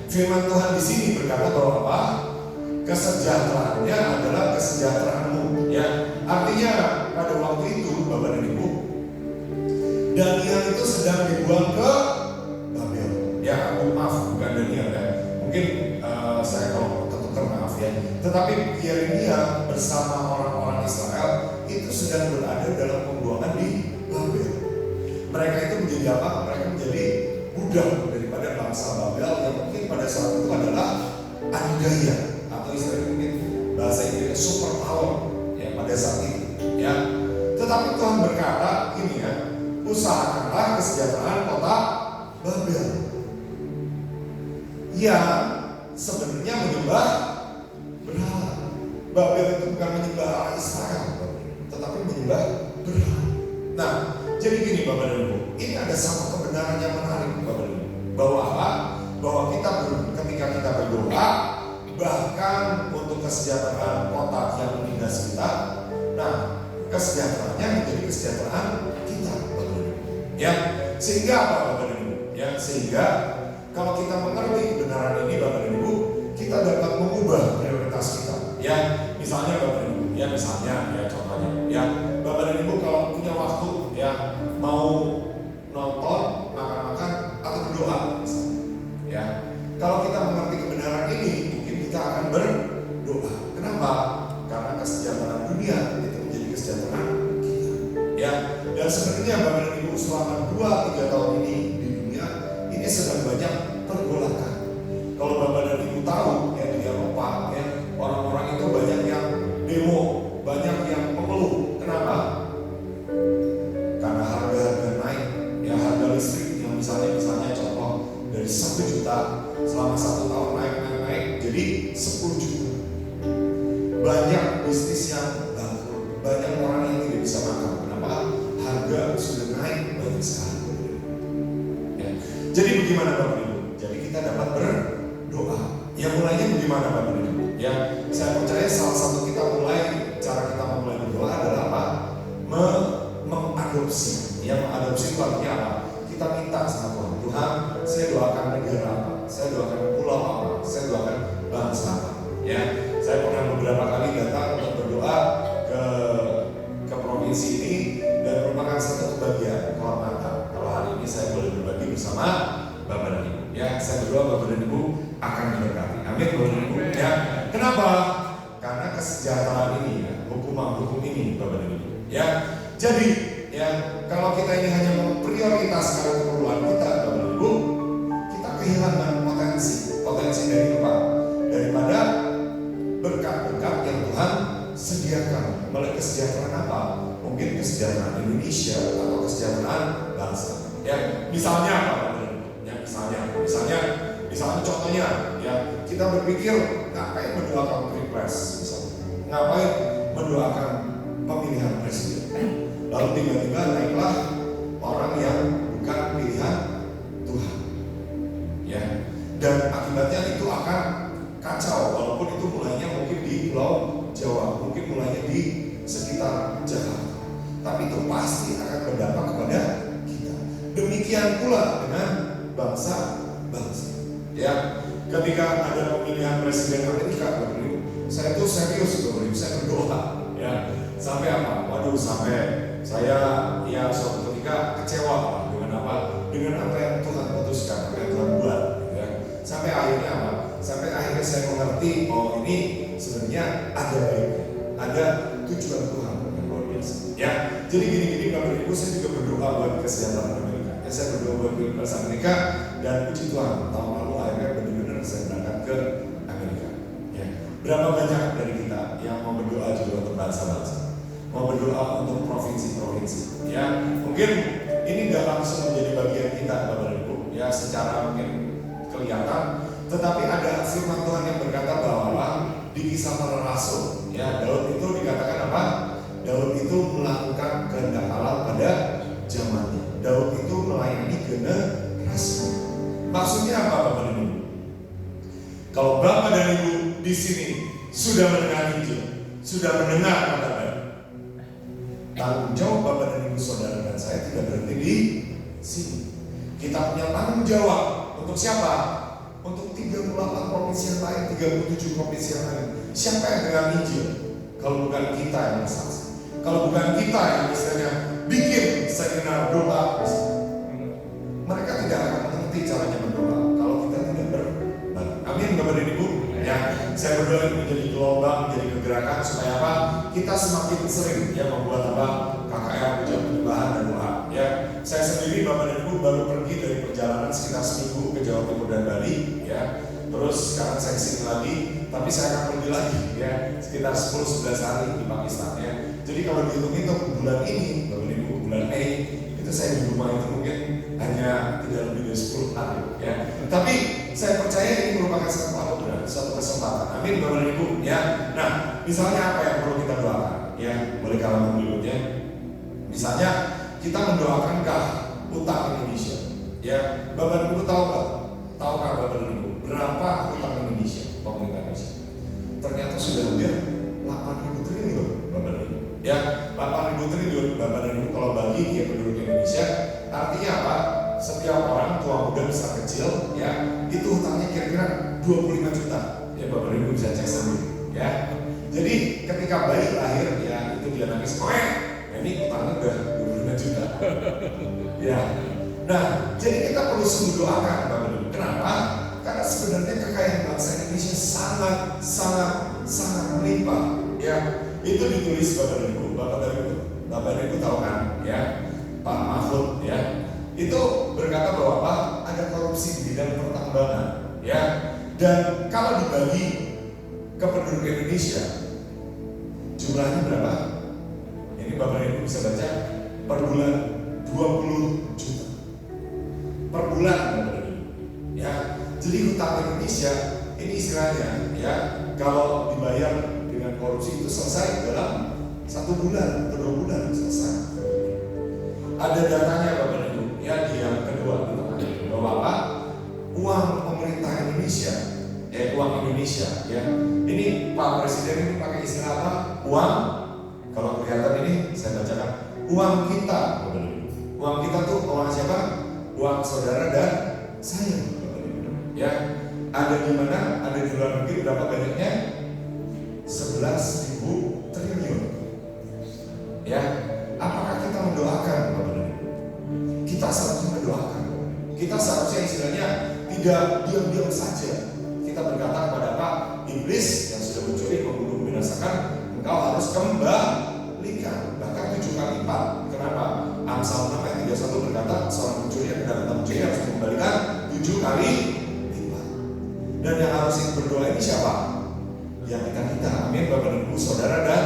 firman Tuhan di sini berkata bahwa apa? Kesejahteraannya adalah kesejahteraanmu. Ya, artinya pada waktu itu Bapak dan Ibu, Daniel itu sedang dibuang ke Babel. Ya, maaf, bukan Daniel ya. Mungkin saya kalau tertukar maaf ya. Tetapi Yeremia bersama orang-orang Israel itu sedang berada dalam pembuangan di Babel. Mereka itu menjadi apa? Mereka menjadi budak daripada bangsa Babel yang mungkin pada saat itu adalah adidaya, atau istilahnya mungkin bahasa Inggrisnya super power ya pada saat itu ya. Tetapi Tuhan berkata ini ya, usahakanlah kesejahteraan kota Babel yang sebenarnya menyembah berhala. Babel itu bukan menyembah Allah Israel, tetapi menyembah berhala. Nah, jadi gini Bapak dan Ibu, ini ada satu kebenaran yang menarik Bapak dan Ibu, bahwa apa? Bahwa kita ketika kita berdoa, bahkan untuk kesejahteraan kota yang menindas kita, nah kesejahteraannya menjadi kesejahteraan kita Bapak dan Ibu. Ya, sehingga apa Bapak dan Ibu? Ya, sehingga kalau kita mengerti kebenaran ini Bapak dan Ibu, kita dapat mengubah prioritas kita. Ya, misalnya Bapak dan Ibu, ya misalnya ya contohnya, ya Bapak dan Ibu kalau punya waktu ya mau nonton, makan-makan atau berdoa misalnya. Ya, kalau kita mengerti kebenaran ini, mungkin kita akan berdoa. Kenapa? Karena kesejahteraan dunia itu menjadi kesejahteraan kita. Ya, dan sebenarnya Bapak dan Ibu selama 2-3 tahun ini di dunia ini sedang banyak pergolakan. Kalau Bapak dan Ibu tahu ya di Eropa ya, orang-orang itu banyak yang demo, banyak yang mengeluh. Kenapa? Karena harga naik, ya harga listrik yang misalnya contoh dari 1 juta selama 1 tahun naik jadi 10 juta. Banyak bisnis yang bangkrut, banyak orang yang tidak bisa makan. Kenapa? Harga sudah naik banyak sekali. Ya. Jadi bagaimana Bapak Ibu? Jadi kita dapat berdoa. Ya mulainya bagaimana Bapak Ibu? Ya, saya percaya salah satu cara kita memulai berdoa adalah apa? Mengadopsi. Ya, mengadopsi itu artinya apa? Kita minta sama Tuhan. Tuhan, saya doakan negara apa? Saya doakan pulau apa? Saya doakan bangsa apa? Ya, saya pernah beberapa kali datang untuk berdoa ke provinsi ini, dan merupakan satu kebahagiaan, kehormatan. Kalau hari ini saya boleh berbagi bersama Bapak dan Ibu. Ya, saya berdoa Bapak dan Ibu akan diberkati. Amin Bapak dan Ibu. Ya, kenapa? Karena kesejahteraan ini, ya, hukum ini Bapak dan Ibu. Ya, jadi ya kalau kita ini hanya memprioritaskan keperluan kita Bapak dan Ibu, kita kehilangan potensi dari apa? Daripada berkat-berkat yang Tuhan sediakan. Melalui kesejahteraan apa? Mungkin kesejahteraan Indonesia atau kesejahteraan bangsa. Ya, misalnya apa? berpikir, ngapain mendoakan pilpres misalnya? Ngapain mendoakan pemilihan presiden? Lalu tiba-tiba naiklah orang yang bukan pilihan Tuhan. Ya. Dan akibatnya itu akan kacau, walaupun itu mulainya mungkin di Pulau Jawa, mungkin mulainya di sekitar Jakarta. Tapi itu pasti akan berdampak kepada kita. Demikian pula dengan bangsa-bangsa. Ya, ketika ada pemilihan presiden Amerika, saya itu serius, saya berdoa. Ya, sampai apa? Waduh, sampai saya ya suatu ketika kecewa dengan apa? Dengan apa yang Tuhan putuskan, apa yang Tuhan buat. Ya. Sampai akhirnya apa? Sampai akhirnya saya mengerti, oh ini sebenarnya ada baiknya, ada tujuan Tuhan yang luar biasa. Ya, jadi gini-gini Bapak Ibu, saya juga berdoa buat kesejahteraan Amerika. Ya, saya berdoa buat Pilpres Amerika dan puji Tuhan, tahun lalu akhirnya benar-benar saya berangkat ke Amerika. Ya, berapa banyak dari kita yang mau berdoa juga untuk bangsa-bangsa, mau berdoa untuk provinsi-provinsi. Ya, mungkin ini nggak langsung menjadi bagian kita Bapak Ibu. Ya, secara mungkin kelihatan. Tetapi ada firman Tuhan yang berkata bahwa di Kisah Para Rasul, ya Daud itu dikatakan apa? Daud itu melakukan kehendak Allah pada zamannya. Daud itu melayani generasi. Maksudnya apa Bapak dan Ibu? Kalau Bapak dan Ibu di sini sudah mendengar Injil, sudah mendengar kabar baik, tanggung jawab Bapak dan Ibu saudara dan saya tidak berhenti di sini. Kita punya tanggung jawab untuk siapa? Untuk 38 provinsi yang lain, 37 provinsi yang lain. Siapa yang dengar Injil? Kalau bukan kita yang bersaksi, kalau bukan kita yang misalnya bikin seminar doa, mereka tidak akan mengerti caranya berdoa kalau kita tidak berbagi. Amin Bapak dan Ibu. Ya, saya berdoa ini menjadi gelombang, menjadi kegerakan supaya apa? Kita semakin sering ya membuat apa? KKR, ujian penyembahan dan doa. Ya, saya sendiri Bapak dan Ibu baru pergi dari perjalanan sekitar seminggu ke Jawa Timur dan Bali. Ya, terus sekarang saya kesini lagi, tapi saya akan pergi lagi ya sekitar 10-11 hari di Pakistan ya. Jadi kalau dihitung-hitung bulan ini, Bapak dan Ibu, bulan Mei itu saya di rumah itu mungkin hanya tidak lebih dari 10 hari ya. Tapi saya percaya ini merupakan satu kesempatan. Amin Bapak dan Ibu ya. Nah, misalnya apa yang perlu kita doakan ya? Boleh halaman berikutnya. Misalnya kita mendoakankah utang Indonesia? Ya, Bapak dan Ibu tahu nggak? Tahukah Bapak dan Ibu berapa utang Indonesia, pemerintah Indonesia? Ternyata sudah hampir 8.000 triliun Bapak dan Ibu. Ya, 8.000 triliun Bapak dan Ibu kalau bagi ya penduduk Indonesia, artinya apa? Setiap orang tua muda besar kecil, ya itu utangnya kira-kira 25 juta. Ya Bapak dan Ibu bisa cek sendiri. Ya, jadi ketika bayi lahir, ya itu dia nangis, ini utangnya udah 25 juta. Ya. Nah, jadi kita perlu sungguh doakan Bapak Ibu. Kenapa? Karena sebenarnya kekayaan bangsa Indonesia sangat melimpah. Ya, itu ditulis Bapak Ibu. Bapak Ibu tahu kan? Ya, Pak Mahfud. Ya, itu berkata bahwa apa? Ada korupsi di bidang pertambangan. Ya, dan kalau dibagi ke penduduk Indonesia, jumlahnya berapa? Ini Bapak Ibu bisa baca per bulan 20 juta per bulan Bapak Ibu. Ya, jadi hutang Indonesia ini istilahnya ya kalau dibayar dengan korupsi itu selesai dalam 1 bulan atau 2 bulan selesai. Ada datanya Bapak Ibu ya di yang kedua bahwa apa? Uang pemerintah Indonesia, uang Indonesia ya. Ini Pak Presiden ini pakai istilah apa? Uang. Kalau kelihatan ini saya bacakan uang kita, uang kita tuh uang siapa? Uang saudara dan saya, ya. Ada di mana? Ada di luar negeri berapa banyaknya? 11.000 triliun. Ya, apakah kita mendoakan, Bapak? Kita seharusnya mendoakan. Kita seharusnya istilahnya tidak diam-diam saja. Kita berkata kepada Pak Iblis yang sudah mencuri, membunuh, membinasakan, engkau harus kembalikan bahkan 7 kali lipat. Kenapa? Amsal 6 ayat 31 berkata seorang pencuri yang datang mencuri harus mengembalikan 7 kali lipat. Dan yang harus berdoa ini siapa? Ya kita. Amin Bapak dan Ibu, saudara dan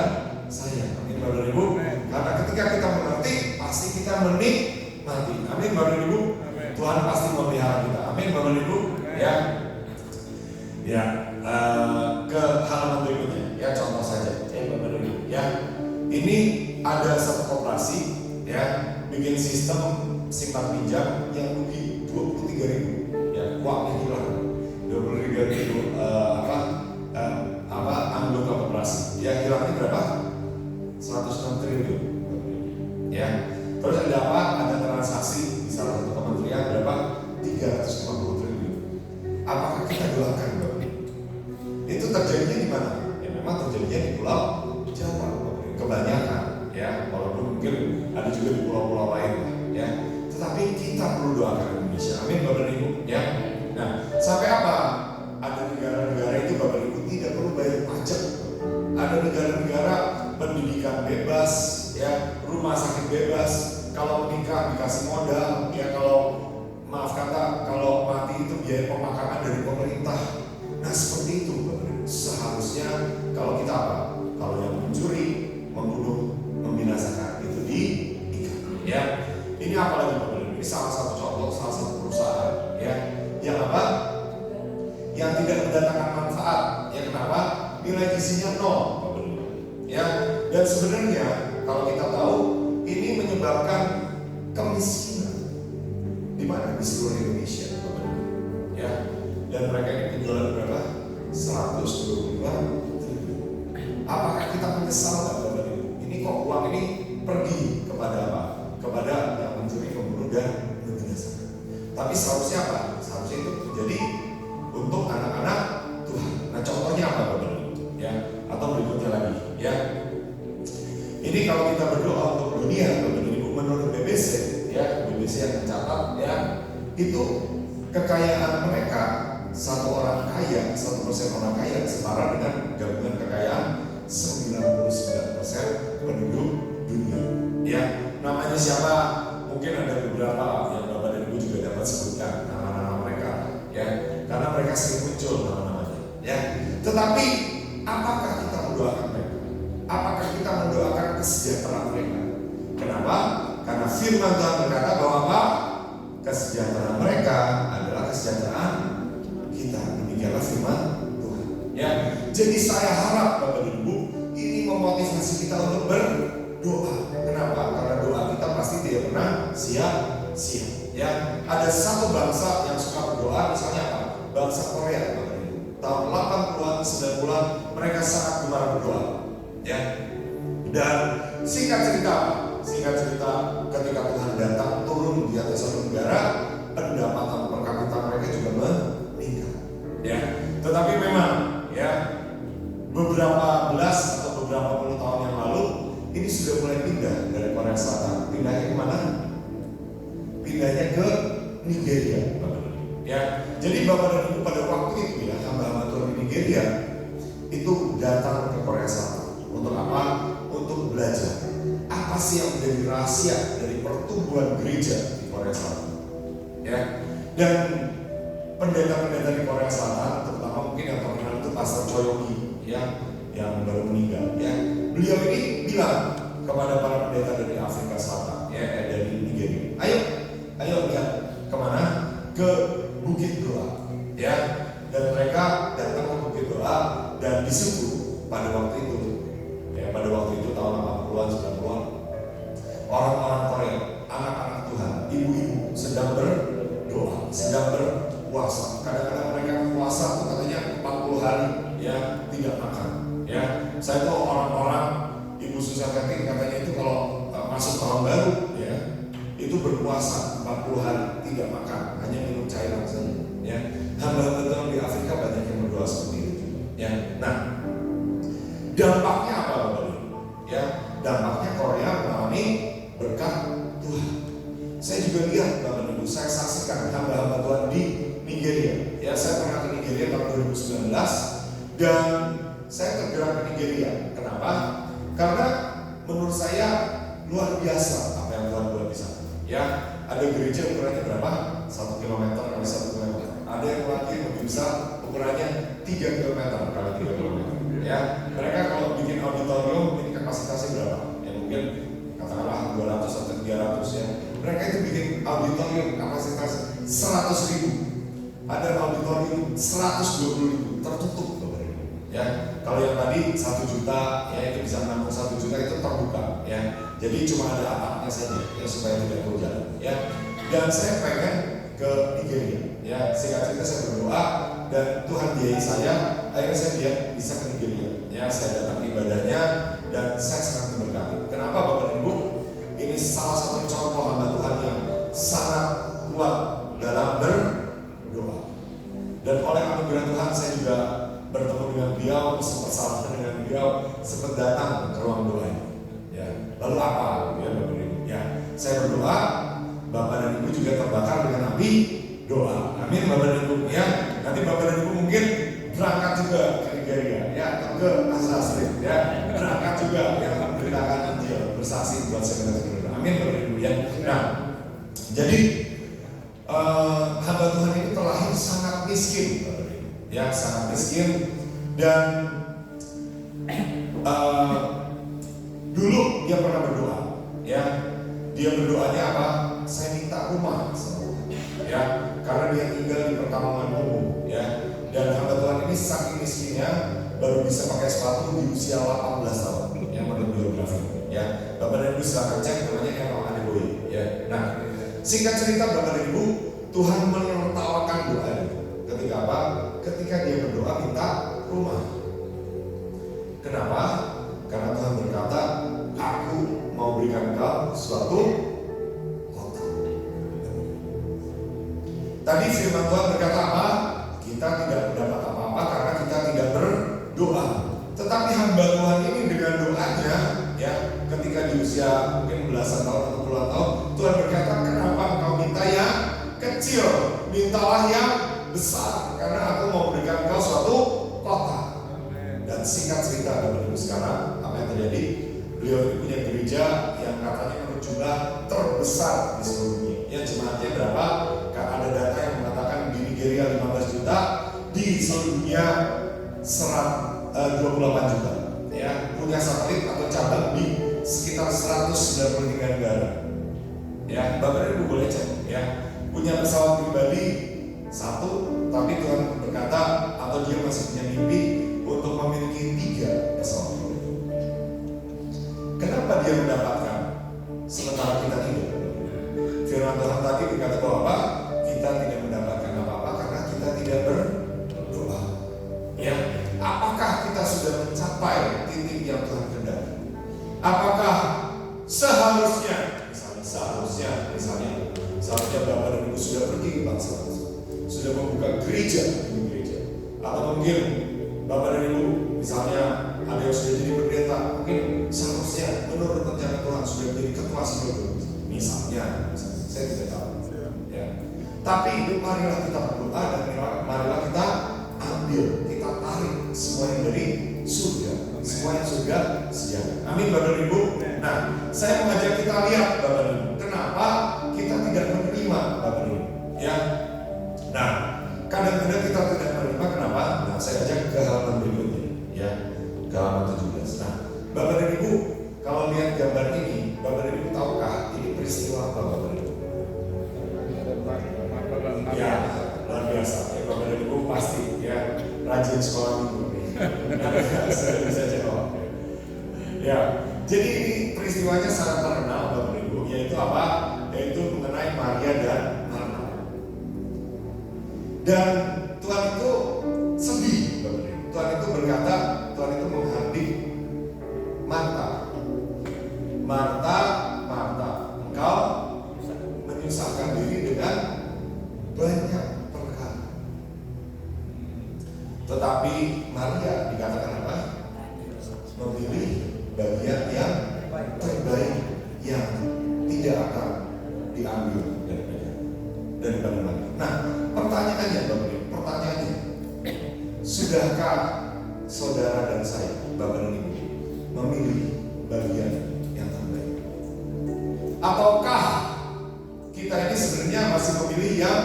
saya. Amin Bapak dan Ibu. Karena ketika kita mengerti pasti kita menikmati. Amin Bapak dan Ibu. Tuhan pasti memelihara kita. Amin Bapak dan Ibu. Ya. Ya, simpan pinjam yang rugi 23.000, ya uangnya hilang. 23.000 anggota koperasi, ya hilangnya berapa? 106 triliun. Ya, terus ada apa? Ada transaksi di salah satu kementerian berapa? 350 triliun. Apakah kita doakan, Bapak? Itu terjadinya di mana? Ya memang terjadinya di Pulau Jawa, kebanyakan, ya. Walaupun mungkin ada juga di pulau-pulau lain, ya. Tetapi kita perlu doakan Indonesia. Amin, Bapak dan Ibu, ya. Nah, sampai apa? Ada negara-negara itu, Bapak dan Ibu, tidak perlu bayar pajak. Ada negara-negara pendidikan bebas, ya, rumah sakit bebas. Kalau menikah dikasih modal, ya. Kalau maaf kata, kalau mati itu biaya pemakaman dari pemerintah. Nah, seperti itu, Bapak Ibu. Seharusnya kalau kita apa? Kalau yang mencuri, membunuh, membinasakan itu diikat, ya. Ini apa lagi, Bapak Ibu? Ini salah satu contoh, salah satu perusahaan, ya, yang apa? Yang tidak mendatangkan manfaat. Ya, kenapa? Nilai gizinya 0, Bapak Ibu. Ya, dan sebenarnya kalau kita tahu ini menyebabkan kemiskinan di mana? Di seluruh Indonesia, Bapak Ibu. Ya, dan mereka ini penjualan berapa? 122 triliun. Apakah kita menyesal, Bapak Ibu? Ini kok uang ini pergi kepada apa? Kepada yang mencuri, membunuh, dan membinasakan. Tapi seharusnya apa? Seharusnya itu terjadi untuk anak-anak Tuhan. Nah, contohnya apa, Bapak Ibu? Ya, atau berikutnya lagi, ya. Ini kalau kita berdoa untuk dunia, Bapak Ibu, menurut BBC, ya, BBC yang mencatat, ya, itu kekayaan mereka, satu orang kaya, 1% orang kaya setara dengan gabungan kekayaan 99% penduduk dunia. Ya, namanya siapa? Mungkin ada beberapa yang Bapak dan Ibu juga dapat sebutkan nama-nama mereka, ya, karena mereka sering muncul nama-namanya, ya. Tetapi apakah kita mendoakan mereka? Apakah kita mendoakan kesejahteraan mereka? Kenapa? Karena firman Tuhan berkata bahwa apa? Kesejahteraan mereka adalah kesejahteraan kita. Demikianlah firman Tuhan. Ya, jadi saya harap Bapak dan Ibu ini memotivasi kita untuk berdoa. Kenapa? Karena doa kita pasti tidak pernah sia-sia. Ya, ada satu bangsa yang suka berdoa, misalnya apa? Bangsa Korea, Bapak dan Ibu. Tahun 80-an, 90-an mereka sangat gemar berdoa. Ya, dan singkat cerita ketika Tuhan datang turun di atas satu negara, pendapatan per kapita mereka juga meningkat. Ya, tetapi memang, ya, beberapa belas atau beberapa puluh tahun yang lalu ini sudah mulai pindah dari Korea Selatan. Pindahnya kemana? Pindahnya ke Nigeria, ya. Jadi Bapak dan Ibu pada waktu itu, ya, hamba-hamba Tuhan di Nigeria itu datang ke Korea Selatan. Untuk apa? Untuk belajar apa sih yang menjadi rahasia dari pertumbuhan gereja di Korea Selatan, ya. Dan pendeta-pendeta di Korea Selatan, terutama mungkin yang terkenal itu Pastor Choyogi, ya, yang baru meninggal, ya. Beliau ini bilang kepada para pendeta dari Afrika Selatan, ya, dari Nigeria, ayo lihat kemana? Ke Bukit Doa, ya. Dan mereka datang ke Bukit Doa dan disuruh pada waktu itu, ya, pada waktu itu tahun 80-an, 90-an, orang-orang Korea, anak-anak Tuhan, ibu-ibu sedang berdoa, sedang berpuasa. Kadang-kadang mereka puasa itu katanya 40 hari, ya, tidak makan, ya. Saya tahu orang-orang Ibu Susan Keting katanya itu kalau masuk tahun baru, ya, itu berpuasa 40 hari tidak makan, hanya minum cairan saja, ya. Hamba-hamba Tuhan di Afrika banyak yang berdoa seperti itu, ya. Nah, dampaknya apa, Bapak Ibu? Ya, dampaknya Korea mengalami berkat Tuhan. Saya juga lihat, Bapak Ibu, saya saksikan hamba-hamba Tuhan di Nigeria. Ya, saya pernah ke Nigeria tahun 2019 dan saya tergerak ke Nigeria. Kenapa? Karena menurut saya luar biasa apa yang Tuhan buat di sana. Ya, ada gereja ukurannya berapa? 1 km kali 1 km. Ada yang lagi lebih besar, ukurannya 3 km kali 3 km. Ya, mereka kalau bikin auditorium ini kapasitasnya berapa? Ya mungkin katakanlah 200 atau 300, ya. Mereka itu bikin auditorium kapasitas 100.000. Ada auditorium 120.000 tertutup, ya. Kalau yang tadi 1 juta, ya, itu bisa menampung 1 juta, itu terbuka, ya. Jadi cuma ada atapnya saja, ya, supaya tidak hujan, ya. Dan saya pengen ke Nigeria. Ya, singkat cerita saya berdoa dan Tuhan biayai saya. Akhirnya saya bisa ke Nigeria. Ya, saya datang ibadahnya dan saya sangat diberkati. Kenapa Bapak dan Ibu? Ini salah satu contoh hamba Tuhan yang sangat kuat dalam berdoa. Dan oleh anugerah Tuhan saya juga bertemu dengan beliau, sempat salaman dengan beliau, sempat datang ke ruang doa. Ya, lalu apa? Ya, Bapak dan Ibu. Ya, saya berdoa. Bapak dan Ibu juga terbakar dengan api doa. Amin Bapak dan Ibu ya. Nanti Bapak dan Ibu mungkin berangkat juga ke Nigeria ya, atau ke Azra Street ya. Berangkat juga ya, memberitakan Injil, bersaksi buat saudara-saudara. Amin Bapak dan Ibu ya. Nah, jadi hamba Tuhan ini terlahir sangat miskin Bapak dan Ibu. Ya, sangat miskin dan dulu dia pernah berdoa ya. Dia berdoanya apa? Saya minta rumah sama Tuhan, ya, karena dia tinggal di perkampungan umum, ya. Dan hamba Tuhan ini saking miskinnya baru bisa pakai sepatu di usia 18 tahun, yang menurut biografi, ya. Bapak dan Ibu silakan cek namanya Emang Adeboye, ya. Nah, singkat cerita Bapak dan Ibu, Tuhan menertawakan doa itu. Ketika apa? Ketika dia berdoa minta rumah. Kenapa? Karena Tuhan berkata, aku mau berikan kau suatu. Tadi firman Tuhan berkata apa? Kita tidak mendapat apa-apa karena kita tidak berdoa. Tetapi hamba Tuhan ini dengan doanya, ya, ketika di usia mungkin belasan tahun atau puluhan tahun, Tuhan berkata, kenapa engkau minta yang kecil? Mintalah yang besar, karena aku mau berikan engkau suatu kota. Dan singkat cerita Bapak Ibu sekarang, apa yang terjadi? Beliau punya gereja yang katanya menurut jumlah terbesar di seluruh dunia. Ya, jemaatnya berapa? Ada data yang mengatakan di Nigeria 15 juta, di seluruh dunia 28 juta. Ya, punya satelit atau cabang di sekitar 193 negara. Ya, Bapak dan Ibu boleh cek. Ya, punya pesawat pribadi satu, tapi Tuhan berkata atau dia masih punya mimpi untuk memiliki 3 pesawat. Kenapa dia mendapatkan sementara kita tidak? Firman Tuhan tadi berkata bahwa apa? Kita tidak mendapatkan apa-apa karena kita tidak berdoa. Ya, apakah kita sudah mencapai titik yang Tuhan kehendaki? Apakah seharusnya Bapak dan Ibu sudah pergi ke bangsa-bangsa, sudah membuka gereja demi gereja, atau mungkin Bapak dan Ibu misalnya ada yang sudah jadi pendeta, mungkin seharusnya menurut rencana Tuhan sudah menjadi ketua sinode, misalnya, saya tidak tahu. Ya. Tapi marilah kita berdoa dan marilah kita ambil, kita tarik semua yang dari surga, semua yang surga sejahtera. Amin Bapak dan Ibu. Nah, saya mengajak kita lihat Bapak dan Ibu, kenapa kita tidak menerima Bapak dan Ibu. Ya. Nah, kadang-kadang kita tidak menerima, kenapa? Nah, saya ajak ke halaman berikutnya, ya, ke halaman 17. Nah, Bapak dan Ibu, kalau lihat gambar ini, Bapak dan Ibu tahukah ini peristiwa apa Bapak dan Ibu? Ya, luar biasa. Ya, Bapak dan Ibu pasti ya rajin sekolah minggu nih. Saya bisa jawab. Ya, jadi ini peristiwanya sangat terkenal Bapak dan Ibu, yaitu apa? Yaitu mengenai Maria dan Marta. Dan Tuhan itu sedih, Bapak dan Ibu. Tuhan itu berkata, Tuhan itu menghardik Marta. Marta, engkau menyusahkan diri dengan banyak perkara. Tetapi Maria dikatakan apa? Memilih bagian yang terbaik yang tidak akan diambil daripada Maria. Nah, pertanyaannya Bapak Ibu, sudahkah saudara dan saya, Bapak dan Ibu, memilih bagian yang terbaik? Ataukah kita ini sebenarnya masih memilih yang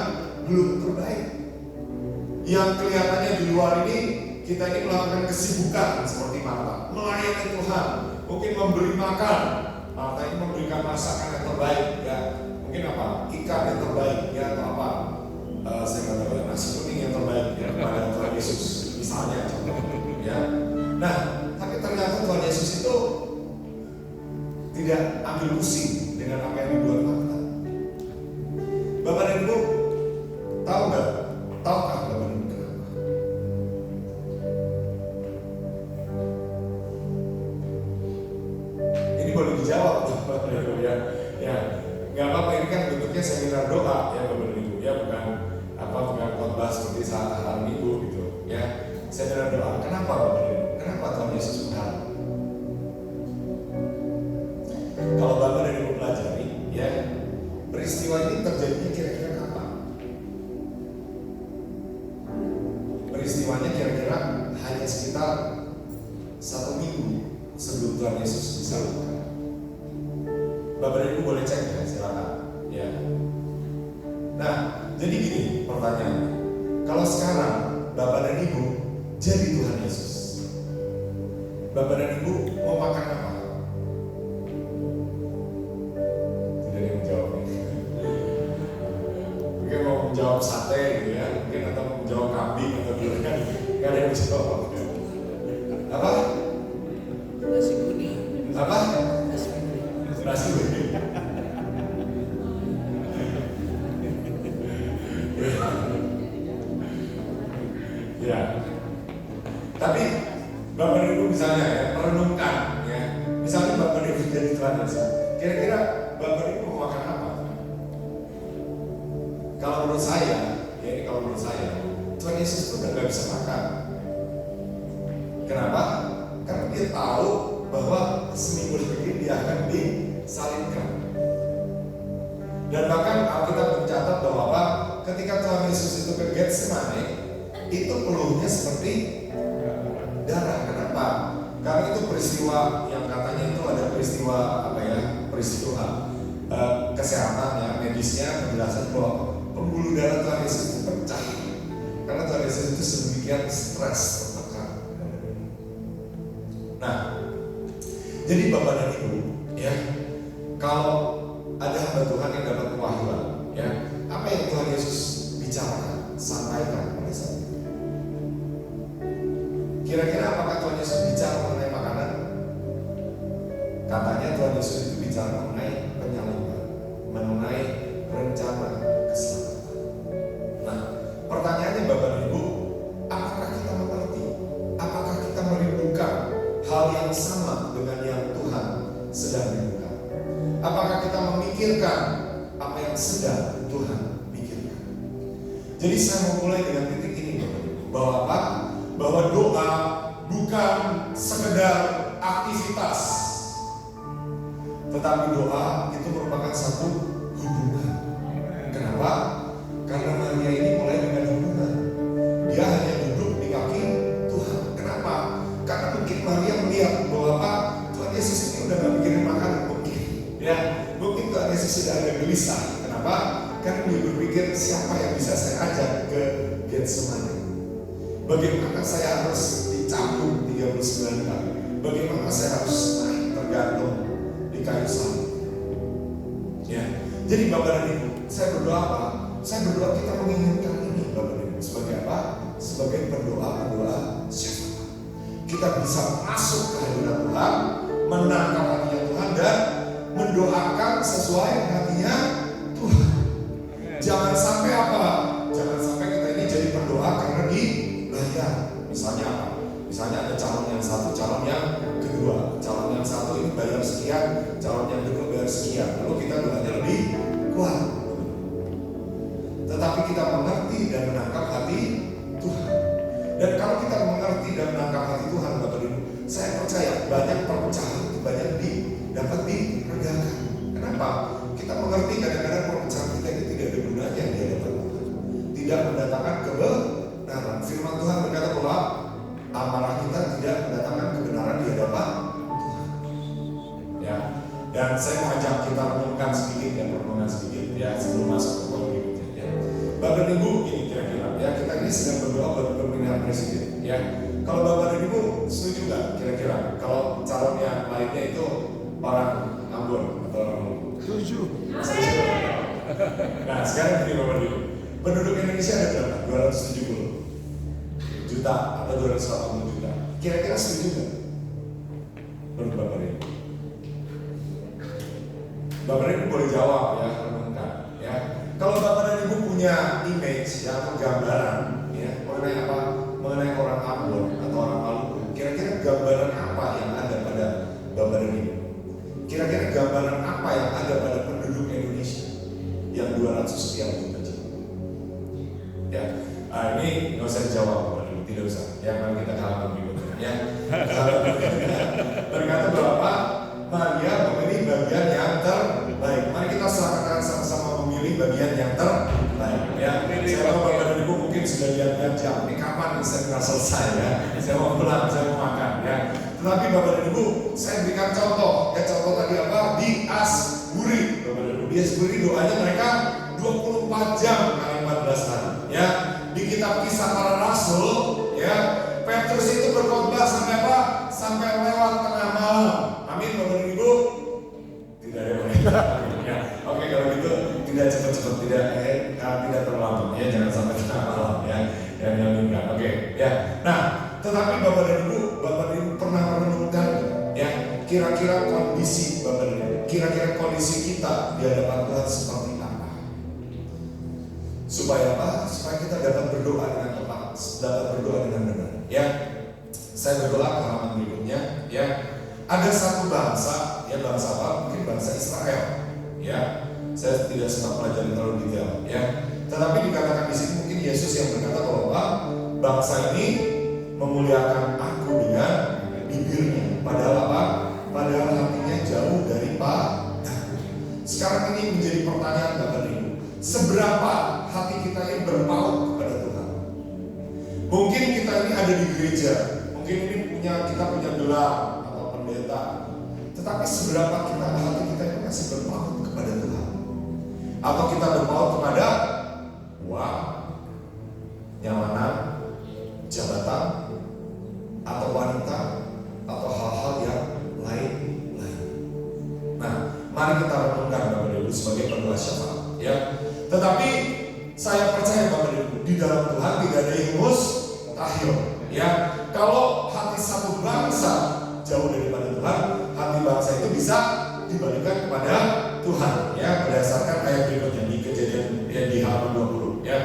belum terbaik? Yang kelihatannya di luar ini, kita ini melakukan kesibukan seperti Marta, melayani Tuhan, mungkin memberi makan. Marta ini memberikan masakan yang terbaik, ya, mungkin apa? Ikan yang terbaik, ya, atau apa? Saya nggak tahu, nasi kuning yang terbaik, ya, pada Tuhan Yesus, misalnya, ya. Nah, tapi ternyata Tuhan Yesus itu tidak ambil pusing dengan apa yang dibuat Marta. Tahukah Bapak dan Ibu kenapa? Ini boleh dijawab Bapak dan Ibu ya. Ya, nggak apa-apa, ini kan bentuknya seminar doa ya Bapak dan Ibu ya, bukan khotbah seperti saat hari Minggu gitu ya. Seminar doa. Kenapa Bapak dan Ibu? Kenapa Tuhan Yesus Tuhan? Kalau Bapak dan Ibu pelajari ya, peristiwa ini terjadinya kira-kira kapan? Peristiwanya kira-kira hanya sekitar 1 minggu sebelum Tuhan Yesus disalibkan. Bapak dan Ibu boleh cek ya, silakan ya. Nah, jadi gini pertanyaannya. Kalau sekarang Bapak dan Ibu jadi Tuhan Yesus, Bapak dan Ibu mau makan apa? Tidak ada yang menjawab. Mungkin mau menjawab sate gitu ya, mungkin atau mau menjawab kambing atau gitu kan, nggak ada yang menjawab. Apa? Nasi kuning. Apa? Nasi kuning. Nasi kuning. Ya. Tapi Bapak dan Ibu misalnya ya, merenungkan ya. Misalnya Bapak dan Ibu jadi Tuhan Yesus, kira-kira Bapak dan Ibu mau makan apa? Kalau menurut saya, ya ini kalau menurut saya, Tuhan Yesus itu udah gak bisa makan. Kenapa? Karena dia tahu bahwa seminggu lagi dia akan disalibkan. Dan bahkan Alkitab mencatat bahwa apa? Ketika Tuhan Yesus itu ke Getsemane, itu peluhnya seperti darah. Kenapa? Karena itu peristiwa yang katanya itu ada peristiwa apa ya? Peristiwa kesehatan ya, medisnya menjelaskan bahwa pembuluh darah Tuhan Yesus itu pecah. Karena Tuhan Yesus itu sedemikian stres, tertekan. Nah, jadi Bapak dan Ibu ya, kalau ada hamba Tuhan yang dapat pewahyuan ya, apa yang Tuhan Yesus bicarakan, sampaikan pada saat itu? Kira-kira apakah Tuhan Yesus bicara mengenai makanan? Katanya Tuhan Yesus itu bicara mengenai penyaliban, mengenai rencana keselamatan. Nah, pertanyaannya Bapak dan Ibu, apakah kita mengerti? Apakah kita merindukan hal yang sama dengan yang Tuhan sedang rindukan? Apakah kita memikirkan apa yang sedang Tuhan pikirkan? Jadi saya mau mulai dengan titik ini Bapak Ibu, bahwa apa? Bahwa doa bukan sekedar aktivitas, tetapi doa itu merupakan satu hubungan. Kenapa? Karena Maria ini mulai dengan hubungan. Dia hanya duduk di kaki Tuhan. Kenapa? Karena mungkin Maria melihat bahwa apa? Tuhan Yesus ini udah gak mikirin makanan mungkin. Ya, mungkin Tuhan Yesus sudah agak gelisah. Kenapa? Karena dia berpikir siapa yang bisa saya ajak ke Getsemane. Bagaimana saya harus dicambuk 39 kali? Bagaimana saya harus naik tergantung di kayu salib? Ya, jadi Bapak dan Ibu, saya berdoa apa? Saya berdoa kita menginginkan ini Bapak dan Ibu sebagai apa? Sebagai pendoa syafaat. Kita bisa masuk ke hadirat Tuhan, menangkap hatinya Tuhan dan mendoakan sesuai hatinya Tuhan. Jangan sampai apa? Jangan sampai kita ini jadi pendoa karena dibayar. Misalnya apa? Misalnya ada calon yang satu, calon yang kedua. Calon yang satu ini bayar sekian, calon yang kedua bayar sekian. Lalu kita doanya lebih kuat. Tetapi kita mengerti dan menangkap hati Tuhan. Dan kalau kita mengerti dan menangkap hati Tuhan, Bapak Ibu, saya percaya banyak perpecahan itu banyak dapat diredakan. Kenapa? Kita mengerti kadang-kadang perpecahan kita itu tidak ada gunanya di hadapan Tuhan. Tidak mendatangkan kebenaran. Firman Tuhan berkata bahwa amarah kita tidak mendatangkan kebenaran di hadapan Tuhan. Ya. Dan saya mengajak kita renungkan sedikit dan renungan sedikit ya sebelum masuk ke poin berikutnya. Ya. Bapak dan Ibu ini kira-kira ya kita ini sedang berdoa buat pemilihan presiden. Ya. Kalau Bapak dan Ibu setuju nggak kira-kira kalau calon yang lainnya itu orang Ambon atau orang Maluku? Setuju. Nah sekarang gini Bapak dan Ibu, penduduk Indonesia ada berapa? 270 juta atau 280 juta. Kira-kira setuju nggak? Menurut Bapak dan Ibu? Bapak dan Ibu boleh jawab ya, renungkan ya. Kalau Bapak dan Ibu punya image ya, atau gambar gambaran ya mengenai apa? Mengenai orang Ambon atau orang Maluku. Kira-kira gambaran apa yang ada pada gambaran ini? Kira-kira gambaran apa yang ada pada penduduk Indonesia yang 200 sekian juta jiwa? Ya, ini nggak usah dijawab, tidak usah. Ya, mari kita ke halaman berikutnya. Ya, berkata bahwa Maria memilih bagian yang terbaik. Mari kita sama-sama memilih bagian yang terbaik. Ya, saya tahu Bapak dan Ibu mungkin sudah lihat jam. Ini kapan saya selesai ya? Saya mau pulang, saya mau makan ya. Tetapi Bapak dan Ibu, saya berikan contoh. Ya, contoh tadi apa? Di Asbury. Bapak dan Ibu, di Asbury doanya mereka 24 jam kali 14 hari. Ya, di kitab Kisah Para Rasul, ya, Petrus itu berkhotbah sampai apa? Sampai lewat tengah malam. Amin, Bapak dan Ibu. Tidak ada ya. Oke, kalau gitu tidak cepat-cepat, tidak terlambat ya, jangan sampai tengah malam ya. Yang diaminkan. Oke, ya. Nah, tetapi Bapak dan Ibu pernah merenungkan ya, kira-kira kondisi Bapak dan Ibu, kira-kira kondisi kita di hadapan Tuhan seperti apa? Supaya apa? Supaya kita dapat berdoa dengan tepat, dapat berdoa dengan benar. Ya, saya berdoa ke halaman berikutnya. Ya, ada satu bangsa, ya bangsa apa? Mungkin bangsa Israel. Ya, saya tidak sempat pelajari terlalu detail. Ya, tetapi dikatakan di sini mungkin Yesus yang berkata bahwa bangsa ini memuliakan aku dengan bibirnya, padahal apa? Padahal hatinya jauh dari Pak. Sekarang ini menjadi pertanyaan Bapak Ibu, seberapa hati kita ini berpaut kepada Tuhan? Mungkin kita ini ada di gereja, mungkin ini kita punya gelar atau pendeta, tetapi seberapa hati kita ini masih berpaut kepada Tuhan? Atau kita berpaut kepada uang, nyamanan, jabatan, atau wanita, atau hal-hal yang lain. Nah, mari kita renungkan Bapak Ibu sebagai pendoa syafaat. Ya, tetapi saya percaya Bapak Ibu, di dalam Tuhan tidak ada yang mustahil. Ya, kalau hati satu bangsa jauh daripada Tuhan, hati bangsa itu bisa dibalikan kepada Tuhan. Ya, berdasarkan ayat berikutnya di Kejadian di halaman 20. Ya,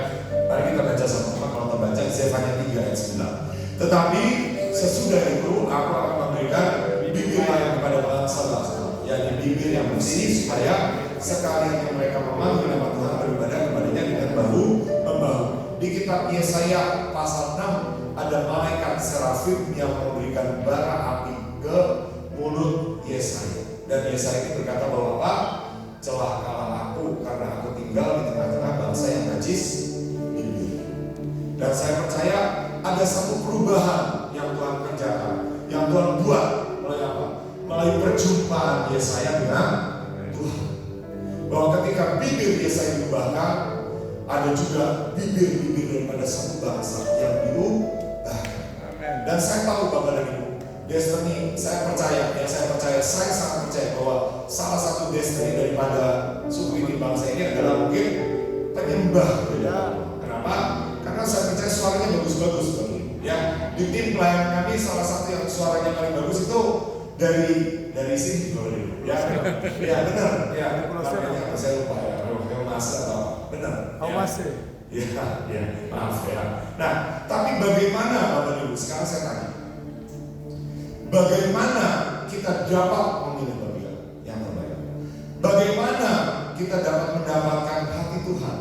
mari kita baca sama-sama. Kalau kita baca Zefania 3 ayat 9. Tetapi sesudah itu aku akan memberikan bibir lain kepada bangsa-bangsa, yakni bibir yang bersih, supaya sekali yang mereka memanggil nama Tuhan beribadah kepadanya dengan bahu-membahu. Di kitab Yesaya pasal 6 ada malaikat serafim yang memberikan bara api ke mulut Yesaya. Dan Yesaya ini berkata bahwa apa? Celakalah aku karena aku tinggal di tengah-tengah bangsa yang najis bibir. Dan saya percaya ada satu perubahan yang Tuhan kerjakan, yang Tuhan buat melalui apa? Melalui perjumpaan Yesaya dengan Tuhan. Bahwa ketika bibir Yesaya diubahkan, ada juga bibir-bibir daripada satu bangsa yang diubahkan. Dan saya tahu Bapak dan Ibu, destiny, saya sangat percaya bahwa salah satu destiny daripada suku ini, bangsa ini adalah mungkin penyembah. Kenapa? Karena saya percaya suaranya bagus-bagus. Ya, di tim pelayanan kami salah satu yang suaranya paling bagus itu dari sini, ya, ya benar, ya, namanya apa saya lupa ya, Mas atau benar, ya, maaf ya. Nah, tapi bagaimana Bapak Ibu? Sekarang saya tanya, bagaimana kita dapat memilih bagian yang terbaik? Bagaimana kita dapat mendapatkan hati Tuhan?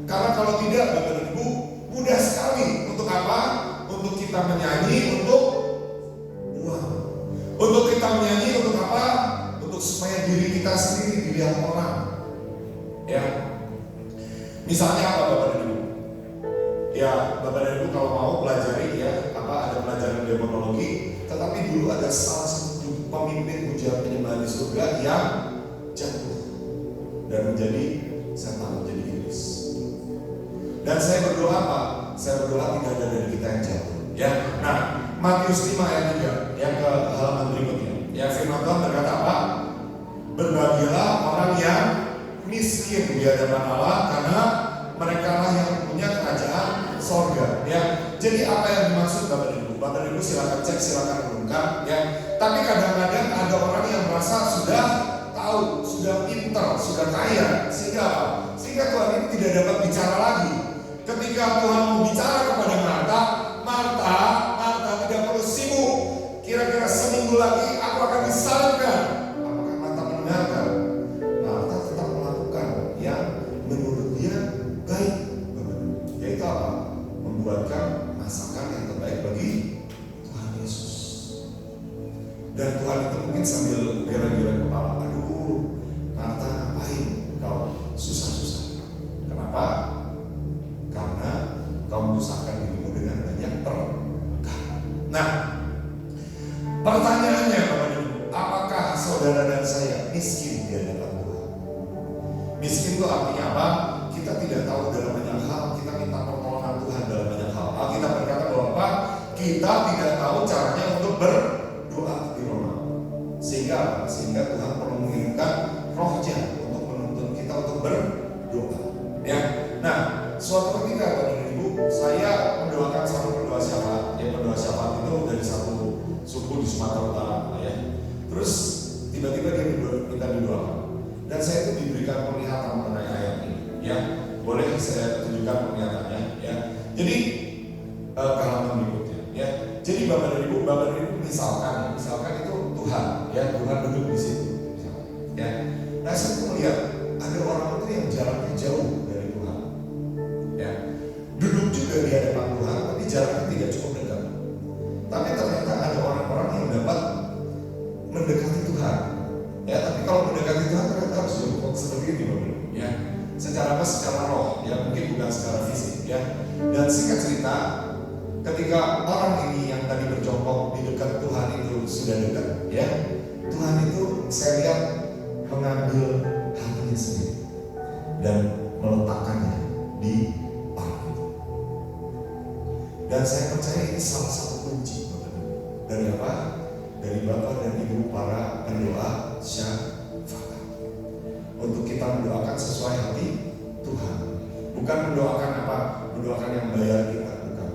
Karena kalau tidak, Bapak Ibu, mudah sekali untuk apa? Untuk kita menyanyi untuk uang. Untuk kita menyanyi untuk apa? Untuk supaya diri kita sendiri dilihat orang. Ya. Misalnya apa Bapak dan Ibu? Ya, Bapak dan Ibu kalau mau pelajari ya, ada pelajaran demonologi, tetapi dulu ada salah satu pemimpin pujian penyembahan di surga yang jatuh dan menjadi setan, menjadi iblis. Dan saya berdoa apa? Saya berdoa tidak ada dari kita yang jatuh. Ya, nah Matius 5 ayat 3 yang ke halaman berikutnya. Ya, firman Tuhan berkata apa? Berbahagialah orang yang miskin di hadapan Allah, karena mereka lah yang punya kerajaan sorga. Ya, jadi apa yang dimaksud Bapak Ibu? Bapak Ibu silakan cek, silakan renungkan. Ya, tapi kadang-kadang ada orang yang merasa sudah tahu, sudah pintar, sudah kaya, sehingga Tuhan ini tidak dapat bicara lagi. ketika Tuhan bicara kepada Marta, Marta tidak perlu sibuk. Kira-kira seminggu lagi aku akan disalibkan. Apakah Marta mendengarkan? Marta tetap melakukan yang menurut dia baik, yaitu apa? Membuatkan masakan yang terbaik bagi Tuhan Yesus. Dan Tuhan itu mungkin sambil gera-gera kepala, aduh, Marta ngapain kau susah-susah? Kenapa? Karena kau menyusahkan dirimu dengan banyak perkara. Nah, pertanyaannya Bapak Ibu, apakah saudara dan saya miskin di hadapan Tuhan? Miskin itu artinya apa? Kita tidak tahu dalam banyak hal, kita minta pertolongan Tuhan dalam banyak hal. Kita berkata bahwa apa? Kita tidak tahu caranya untuk berdoa di Roma. Sehingga Tuhan perlu mengirimkan Roh-Nya untuk menuntun kita untuk berdoa. Ya. Nah, suatu ketika Bapak Ibu, saya mendoakan satu pendoa syafaat. Ya, pendoa syafaat itu dari satu suku di Sumatera Utara, ya. Terus tiba-tiba dia minta didoakan. Dan saya itu diberikan penglihatan mengenai ayat ini. Ya, boleh saya tunjukkan penglihatannya. Ya. Jadi halaman berikutnya. Ya. Jadi Bapak Ibu misalkan itu Tuhan, ya, Tuhan duduk di situ. Ya. Nah, saya tuh melihat ada orang itu yang jaraknya jauh dari Tuhan. Ya. Duduk juga di hadapan Tuhan, tapi jaraknya tidak cukup dekat. Tapi ternyata ada orang-orang yang dapat mendekati Tuhan. Ya, tapi kalau mendekati Tuhan ternyata harus jauh seperti ini, Bapak. Ya. Secara roh, ya, mungkin bukan secara fisik, ya. Dan singkat cerita, ketika orang ini yang tadi berjongkok di dekat Tuhan itu sudah dekat, ya, Tuhan itu saya lihat mengambil hatinya sendiri dan meletakkannya di orang itu. Dan saya percaya ini salah satu kunci dari apa? Dari Bapak dan Ibu para pendoa syafaat. Untuk kita mendoakan sesuai hati Tuhan. Bukan mendoakan apa? Mendoakan yang bayar kita, bukan.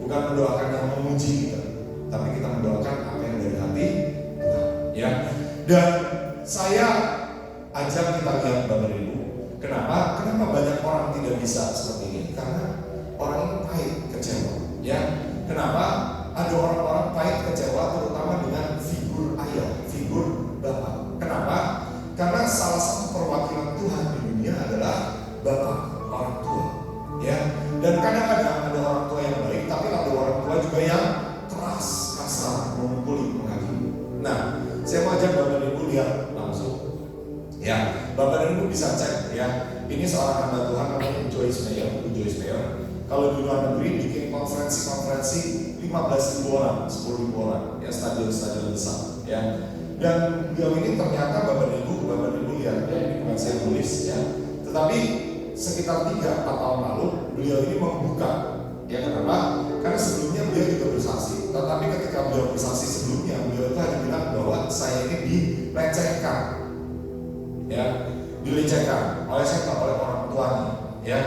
Bukan mendoakan yang memuji kita, tapi kita mendoakan apa yang dari hati Tuhan. Ya. Dan saya ajak kita lihat Bapak Ibu. Kenapa? Kenapa banyak orang tidak bisa seperti ini? Karena orang ini pahit, kecewa. Ya. Kenapa? Ada orang-orang pahit, kecewa, terutama dengan figur ayah, figur bapak. Kenapa? Karena salah satu perwakilan Tuhan di dunia adalah bapak, orang tua. Ya. Dan kadang-kadang ada orang tua yang baik, tapi ada orang tua juga yang keras, kasar, memukuli, menghakimi. Nah, saya mau ajak Bapak Ibu lihat langsung. Ya, Bapak dan Ibu bisa cek, ya. Ini seorang hamba Tuhan namanya Joyce Meyer. Kalau di luar negeri bikin konferensi 15.000 orang, 10.000 orang, ya, stadion besar, ya. Dan beliau ini ternyata Bapak Ibu lihat, ya, ini bukan saya tulis, ya. Tetapi sekitar 3-4 tahun lalu beliau ini membuka, ya, kenapa? Karena sebelumnya beliau juga bersaksi. Tetapi ketika beliau bersaksi sebelumnya, beliau itu hanya bilang bahwa saya ini dilecehkan, ya, dilecehkan oleh siapa? Oleh orang tuanya, ya.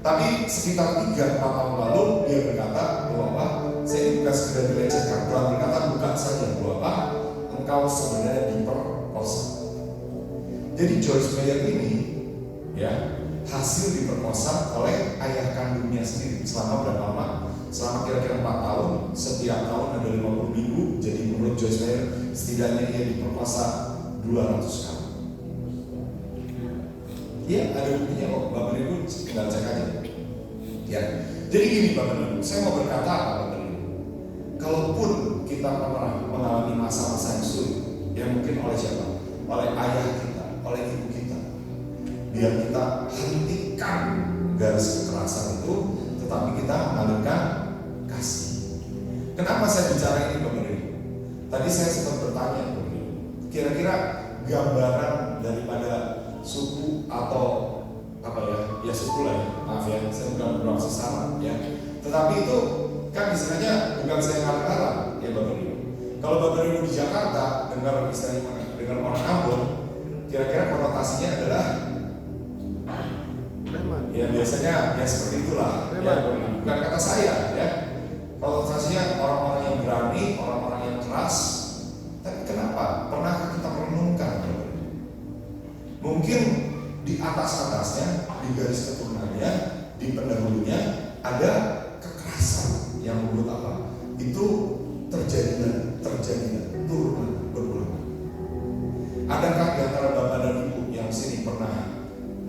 Tapi sekitar 3-4 tahun lalu dia berkata bahwa saya ini bukan sekedar dilecehkan. Tuhan berkata bukan saja bahwa engkau sebenarnya diperkosa. Jadi Joyce Meyer ini, ya, hasil diperkosa oleh ayah kandungnya sendiri. Selama berapa lama? Selama kira-kira 4 tahun. Setiap tahun ada 50 minggu. Jadi menurut Joyce Meyer setidaknya ia diperkosa 200 kali. Ya, ada buktinya kok. Bapak Ibu tinggal cek aja. Ya. Jadi gini Bapak Ibu, saya mau berkata apa Bapak Ibu? Kalaupun kita pernah mengalami masa-masa yang sulit, yang mungkin oleh siapa? Oleh ayah kita, oleh ibu kita. Biar kita hentikan garis kekerasan itu, tetapi kita mengalirkan kasih. Kenapa saya bicara ini Bapak Ibu? Tadi saya sempat bertanya Bapak Ibu, kira-kira gambaran daripada suku atau apa ya suku lah ya, maaf ya, saya bukan bermaksud sama ya, tetapi itu kan istilahnya bukan saya ngarang-ngarang ya Bapak Ibu. Kalau Bapak Ibu di Jakarta dengar istilahnya dengar orang Ambon, kira-kira konotasinya adalah ya biasanya ya seperti itulah ya, bukan kata saya ya, konotasinya orang-orang yang berani, orang-orang yang keras. Tapi kenapa? Pernahkah kita merenungkan? Mungkin di atas-atasnya, di garis keturunannya, di pendahulunya ada kekerasan yang membuat apa? Itu terjadi turunan berulang. Adakah di antara bapak dan ibu yang sini pernah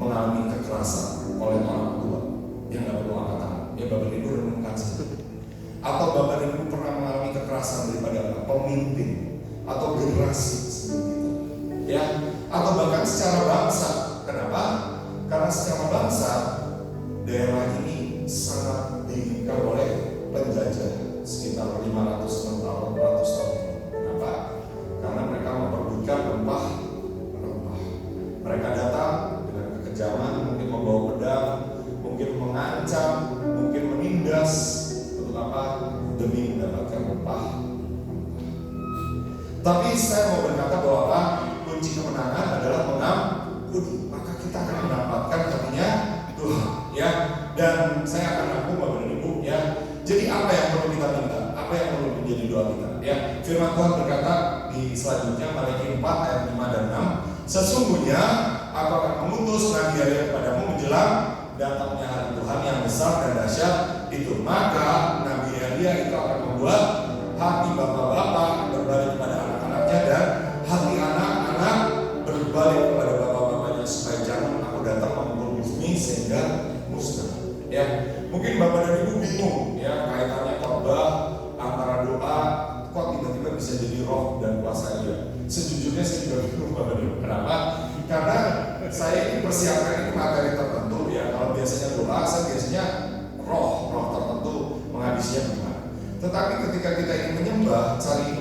mengalami kekerasan oleh orang tua yang nggak perlu angkat tangan? Ya bapak dan ibu renungkan saja. Atau bapak dan ibu pernah mengalami kekerasan daripada pemimpin atau generasi sebelum kita? Ya, atau bahkan secara bangsa. Kenapa? Karena secara bangsa daerah ini sangat diinginkan oleh penjajah sekitar 500 tahun, 400 tahun. Kenapa? Karena mereka memperebutkan rempah. Mereka datang dengan kekejaman, mungkin membawa pedang, mungkin mengancam, mungkin menindas. Untuk apa? Demi mendapatkan rempah. Tapi saya mau berkata bahwa apa? Kunci kemenangan adalah mengampuni. Maka kita akan mendapatkan karunia Tuhan, ya. Dan saya akan rangkum Bapak dan Ibu, ya. Jadi apa yang perlu kita minta? Apa yang perlu menjadi doa kita? Ya, firman Tuhan berkata di selanjutnya Matius 4 ayat 5 dan 6, sesungguhnya aku akan mengutus nabi Elia kepadamu menjelang datangnya hari Tuhan yang besar dan dahsyat itu. Maka nabi Elia itu akan membuat hati bapak-bapak berbalik kepada anak-anaknya dan hati anak-anak berbalik kepada bapak-bapaknya, supaya jangan aku datang memukul bumi sehingga musnah. Ya, mungkin bapak dan ibu bingung, ya, kaitannya khotbah antara doa kok tiba-tiba bisa jadi roh dan kuasa Elia. Sejujurnya saya juga bingung bapak dan ibu. Kenapa? Karena saya ini persiapkan ini materi tertentu, ya. Kalau biasanya doa, saya biasanya roh tertentu menghabisinya gimana. Tetapi ketika kita ingin menyembah, cari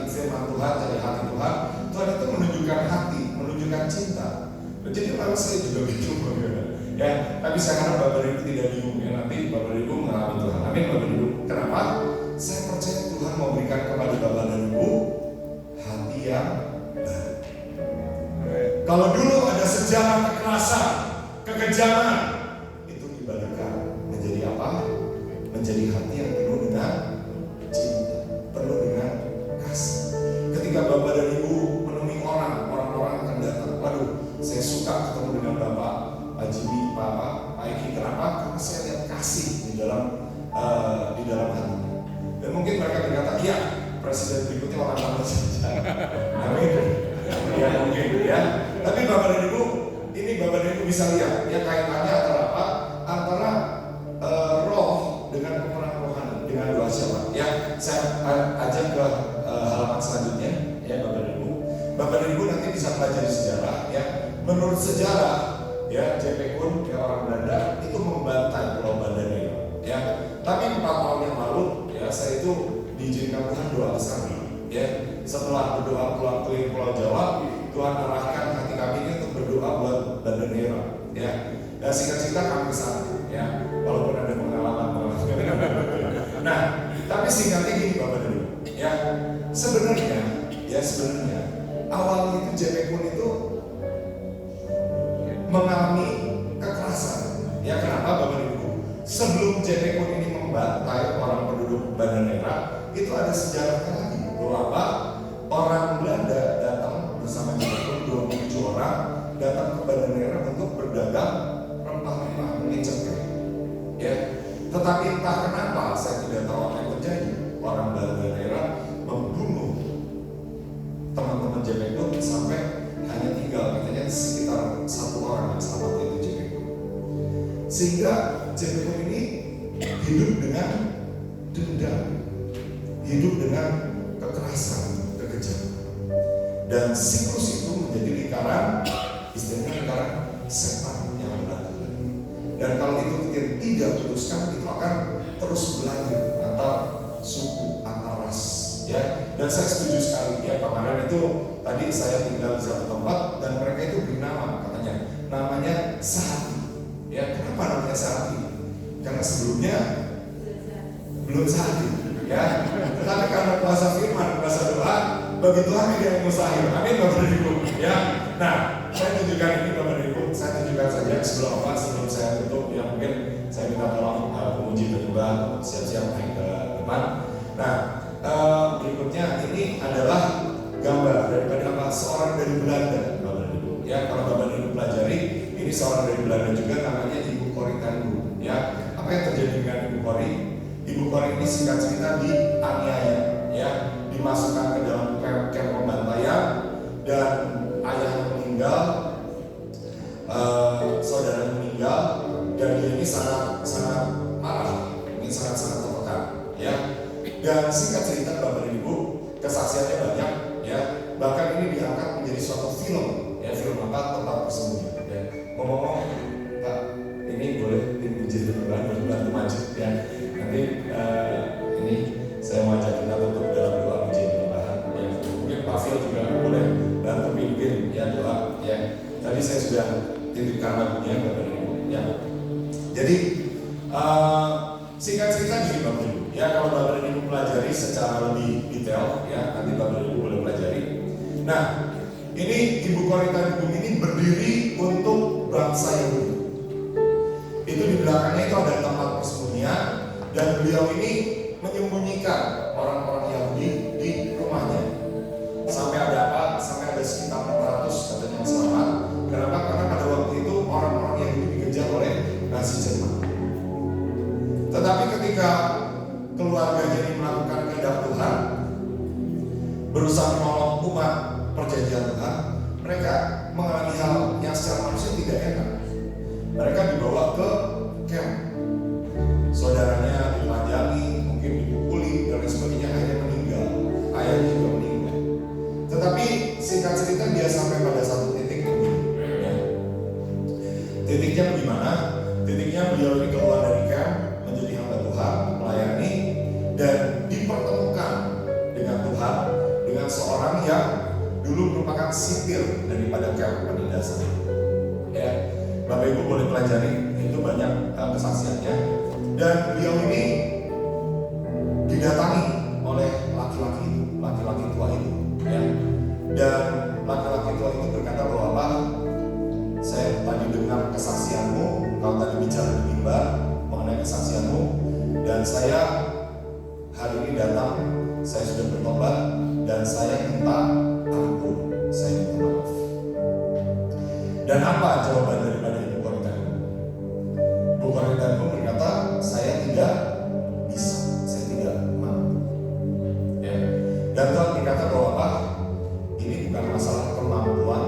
firman Tuhan, cari hati Tuhan, Tuhan itu menunjukkan hati, menunjukkan cinta. Jadi memang saya juga bingung, ya. Tapi saya harap Bapak Ibu tidak bingung, ya. Nanti Bapak Ibu mengalami Tuhan. Amin Bapak Ibu. Kenapa? Saya percaya Tuhan memberikan kepada Bapak dan Ibu hati yang baru. Kalau dulu ada sejarah kekerasan, kekejaman, itu dibalikkan menjadi apa? Menjadi hati yang penuh dengan cinta, penuh dengan kasih. Ketika Bapak dan Ibu menemui orang-orang akan datang, waduh, saya suka ketemu dengan Bapak Pak Jimmy, Pak Eki. Kenapa? Karena saya lihat kasih di dalam hatinya. Dan mungkin mereka berkata, iya, presiden berikutnya orang lama saja. Amin. Ya mungkin, ya. Tapi Bapak dan Ibu, ini Bapak dan Ibu bisa lihat, ya, kaitannya antara apa? Antara roh dengan pemeran rohani, dengan doa siapa? Ya, saya ajak ke halaman selanjutnya, ya Bapak dan Ibu. Bapak dan Ibu nanti bisa pelajari sejarah, ya. Menurut sejarah, ya, JP Kun, ya, orang Belanda itu membantai Pulau Banda Neira, ya. Tapi 4 tahun yang lalu, ya, saya itu diizinkan Tuhan doa ke sana, ya. Setelah berdoa pulang ke Pulau Jawa, Tuhan arahkan hati kami ini untuk berdoa buat Banda Neira, ya. Dan singkat cerita kami ke sana, ya. Walaupun ada pengalaman. Nah, tapi singkatnya gini Bapak dan Ibu, ya. Sebenarnya awalnya itu JP Kun itu mengalami kekerasan. Ya, kenapa Bapak dan Ibu? Sebelum JP Kun ini membantai orang penduduk Banda Neira, itu ada sejarahnya lagi. Bahwa apa? Orang Belanda datang bersama JP Kun 27 orang datang ke Banda Neira untuk berdagang rempah-rempah, mungkin cengkeh. Ya. Tetapi entah kenapa saya tidak tahu apa yang terjadi. Orang Banda Neira membunuh teman-teman JP Kun sampai hanya tinggal katanya sekitar 1 orang yang selamat, yaitu JP Kun. Sehingga JP Kun ini hidup dengan dendam, hidup dengan kekerasan, kekejaman, dan siklus itu menjadi lingkaran, istilahnya lingkaran setan yang berlanjut. Dan kalau itu tidak putuskan, itu akan terus berlanjut antar suku, antar ras, ya. Dan saya setuju sekali, ya. Kemarin itu tadi saya tinggal di satu tempat dan mereka itu beri nama, katanya namanya Sehati, ya. Kenapa namanya Sehati? Karena sebelumnya belum Sehati, ya. Tetapi karena kuasa firman, kuasa doa, bagi Tuhan tidak yang mustahil. Amin Bapak dan Ibu, ya. Nah, saya tunjukkan ini Bapak dan Ibu, saya tunjukkan saja sebelum saya tutup, ya. Mungkin saya minta tolong pemuji berdua siap-siap naik ke depan. Nah, berikutnya ini adalah gambar daripada apa? Seorang dari Belanda, Bapak dan Ibu. Ya, kalau Bapak dan Ibu pelajari, ini seorang dari Belanda juga, namanya Ibu Corrie ten Boom. Kori. Ibu Kori ini singkat cerita dianiaya, ya, dimasukkan ke dalam camp pembantaian dan ayahnya meninggal, saudaranya meninggal, dan dia ini sangat marah, mungkin sangat tertekan, ya. Dan singkat cerita Bapak dan Ibu, kesaksiannya banyak, ya. Bahkan ini diangkat menjadi suatu film, ya, film apa tentang persembunyian. Ya. Ngomong-ngomong, Pak, ini boleh dipuji Tuhan, bantu maju, ya. Nanti ini saya mau ajak kita tutup dalam doa puji penyembahan. Ya. Mungkin Pak Phil juga boleh bantu pimpin, ya, doa, ya. Tadi saya sudah titipkan lagunya Bapak dan Ibu, ya. Jadi singkat cerita gini Bapak Ibu, ya, kalau Bapak dan Ibu pelajari secara lebih detail, ya, nanti Bapak dan Ibu boleh pelajari. Nah, ini Ibu Kori Tanjung ini berdiri untuk bangsa Yahudi. Itu di belakangnya itu ada tempat persembunyian, dan beliau ini menyembunyikan orang-orang Yahudi di rumahnya. Sampai ada apa? Sampai ada sekitar 400 katanya yang selamat. Kenapa? Karena pada waktu itu orang-orang Yahudi dikejar oleh Nazi Jerman. Tetapi ketika keluarganya ini melakukan kehendak Tuhan, berusaha menolong umat perjanjian Tuhan, mereka mengalami hal yang secara manusia tidak enak. Mereka dibawa ke camp, saudaranya ditelanjangi, mungkin dipukuli dan lain sebagainya, akhirnya meninggal, ayahnya juga meninggal. Tetapi singkat cerita dia sampai pada satu titik begini, ya. Titiknya bagaimana? Titiknya beliau ini keluar dari camp, menjadi hamba Tuhan, melayani, dan dipertemukan dengan Tuhan, dengan seorang yang dulu merupakan sipir daripada camp penindasan. Ya, Bapak Ibu boleh pelajari, itu banyak kesaksiannya. Dan beliau ini didatangi oleh laki-laki tua itu, ya. Dan laki-laki tua itu berkata bahwa, Pak, saya tadi dengar kesaksianmu, kau tadi bicara di mimbar mengenai kesaksianmu, dan saya hari ini datang, saya sudah bertobat, dan saya minta ampun, saya minta maaf. Dan apa jawaban daripada Ibu Kori Tanjung? Ibu Kori Tanjung berkata, saya tidak bisa, saya tidak mampu. Ya. Dan Tuhan berkata bahwa, Pak, ini bukan masalah kemampuan,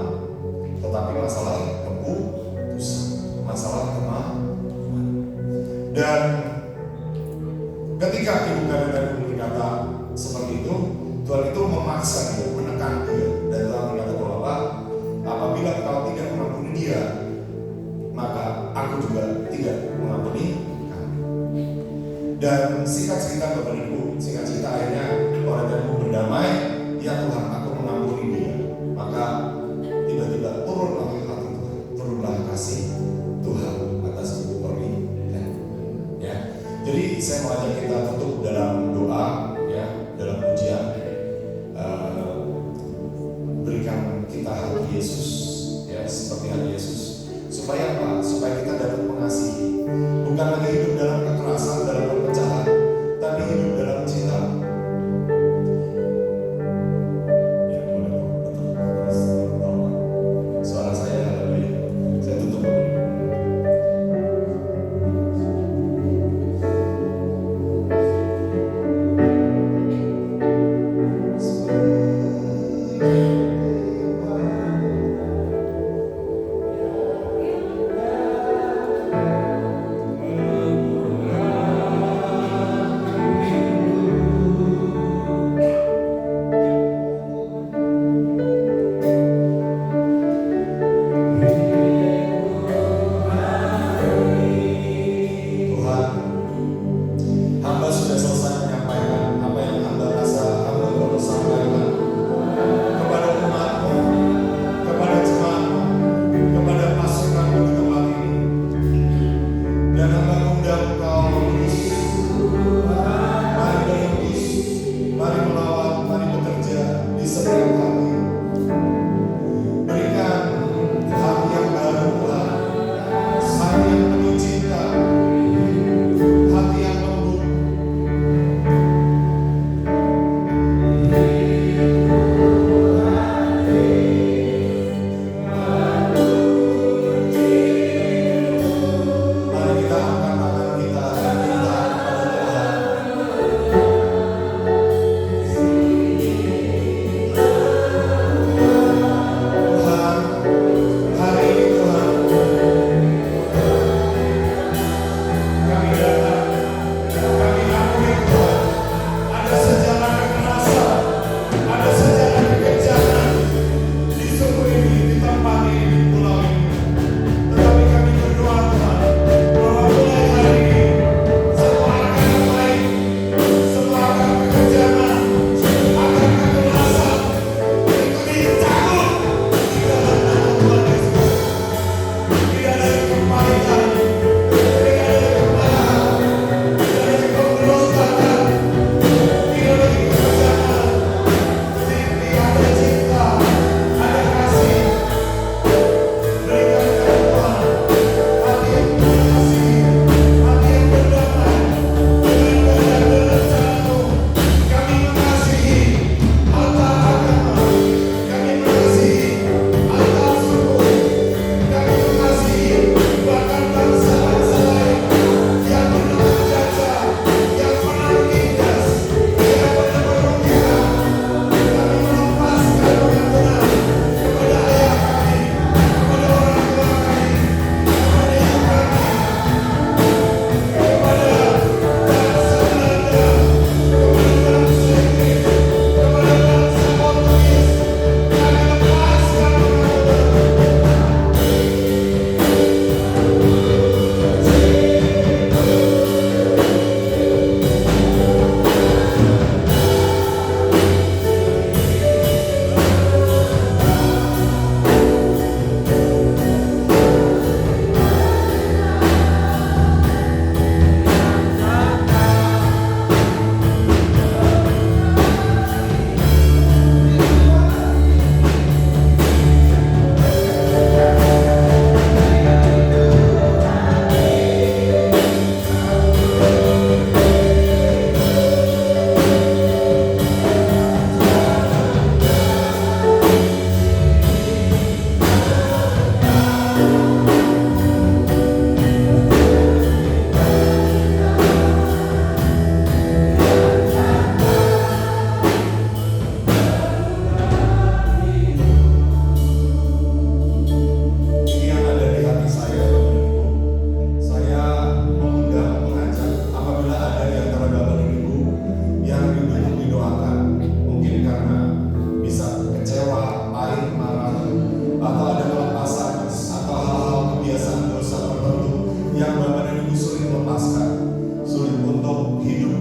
tetapi masalah keputusan, masalah kemampuan. Dan ketika Ibu Kori Tanjung berkata seperti itu, Tuhan itu memaksa dia, menekan dia, dan Tuhan berkata bahwa, Pak, apabila kau tidak mengampuni dia, maka aku juga tidak mengampuni kamu. Dan singkat cerita Bapak Ibu, singkat cerita akhirnya orang Tanjung berdamai, ya Tuhan, aku mengampuni dia. Maka tiba-tiba turunlah hati Tuhan, turunlah kasih Tuhan atas Ibu Kori. Ya, jadi saya mau ajak kita tutup dalam doa, ya, dalam pujian. Berikan kita hati Yesus, ya, seperti hati Yesus, supaya apa? Supaya kita dapat mengasihi, bukan lagi hidup dalam kekerasan, dalam perpecahan, tapi hidup dalam cinta. Ya, boleh, betul, tolong. Suara saya, haleluya. Saya tutup.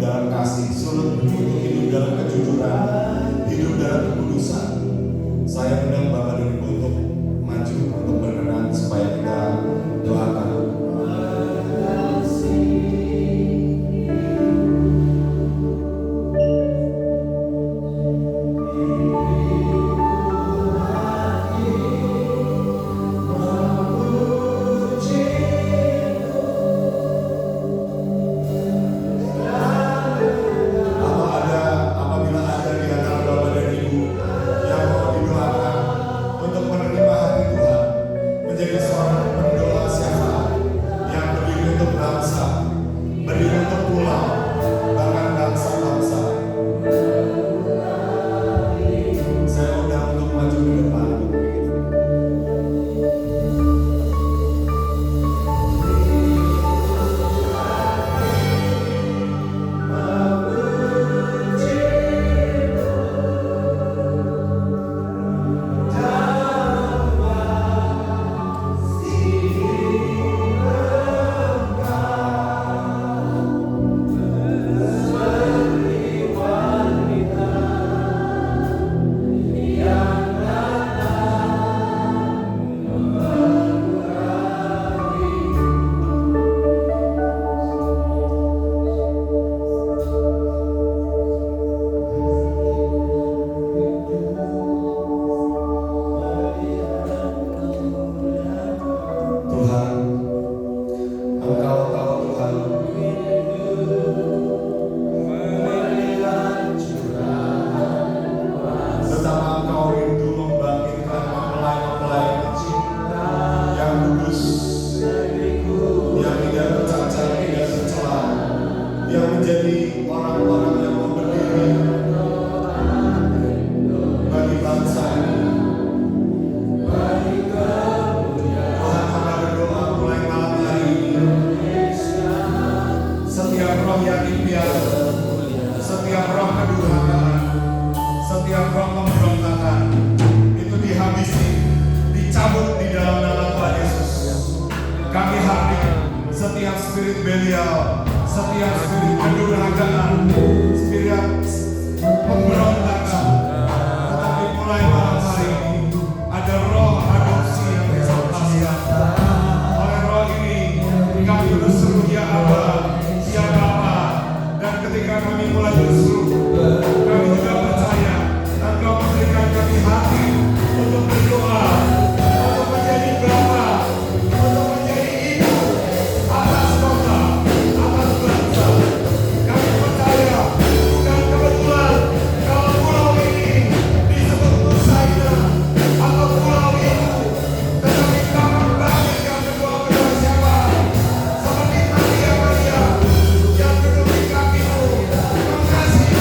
dalam kasih, suruh untuk hidup dalam kejujuran, hidup dalam kekudusan. Saya undang Bapak dan Ibu untuk maju, untuk berkenan supaya kita doakan. Apabila ada di antara Bapak dan Ibu yang mau didoakan untuk menerima hati Tuhan, menjadi seorang pendoa syafaat yang berdiri untuk bangsa, berdiri untuk pulau, bahkan bangsa-bangsa. Saya undang untuk maju ke depan. Tuhan, Engkau tahu Tuhan, betapa Engkau rindu membangkitkan mempelai-mempelai kecil yang kudus, yang tidak bercacat, tidak tercela, yang menjadi orang-orang yang mau berdiri bagi bangsa ini. Tuhan, hamba berdoa mulai malam hari ini, setiap roh yang impian, setiap roh kedurhakaan, setiap roh pemberontakan itu dihabisi, dicabut di dalam nama Tuhan Yesus. Kami hadir setiap spirit Belial, setiap spirit kedurhakaan, spirit pemberontakan. Tetapi mulai malam hari ini ada roh adopsi yang dilepaskan. Oleh roh ini kami berseru ya Aba, ya Bapa, dan ketika kami mulai berseru, kami juga percaya Engkau memberikan kami hati untuk berdoa, untuk menjadi bapa, untuk menjadi ibu atas kota, atas bangsa. Kami percaya bukan kebetulan kalau pulau ini disebut Nusaina atau pulau itu, tetapi kami membangkitkan kedua kedua siapa seperti Maria yang duduk di kakimu, mengasihi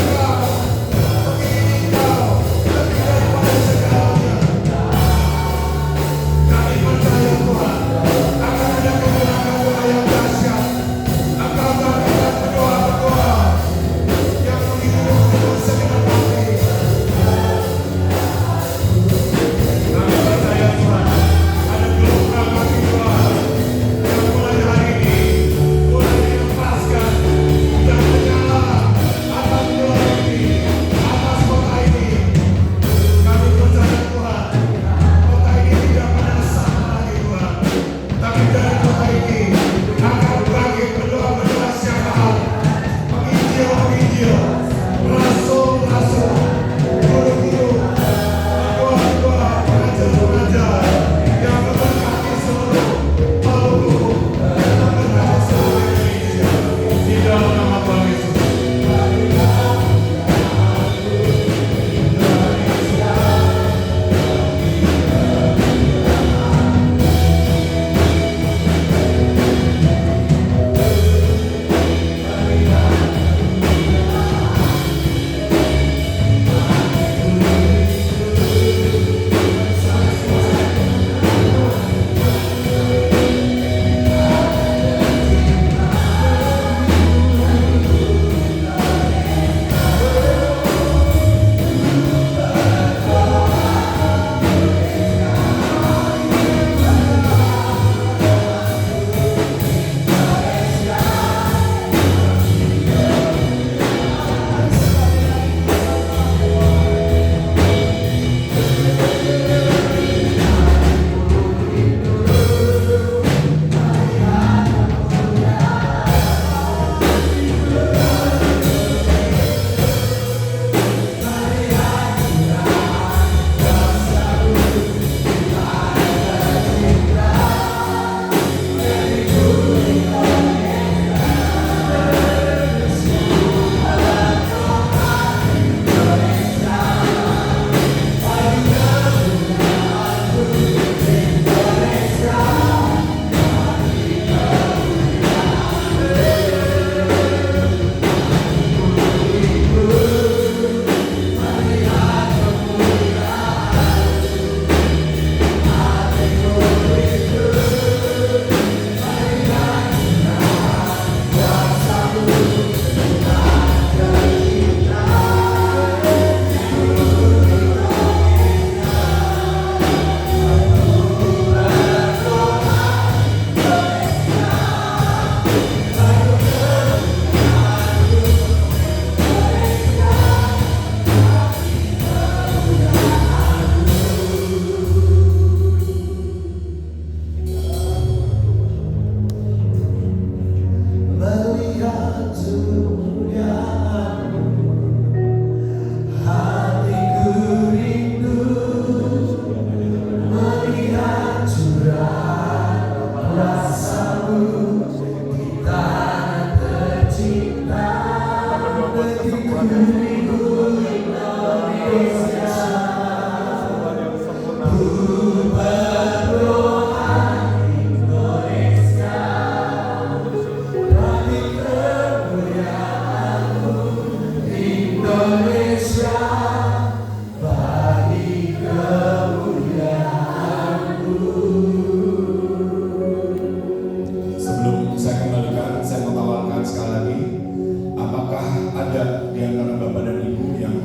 apakah ada di antara Bapak dan Ibu yang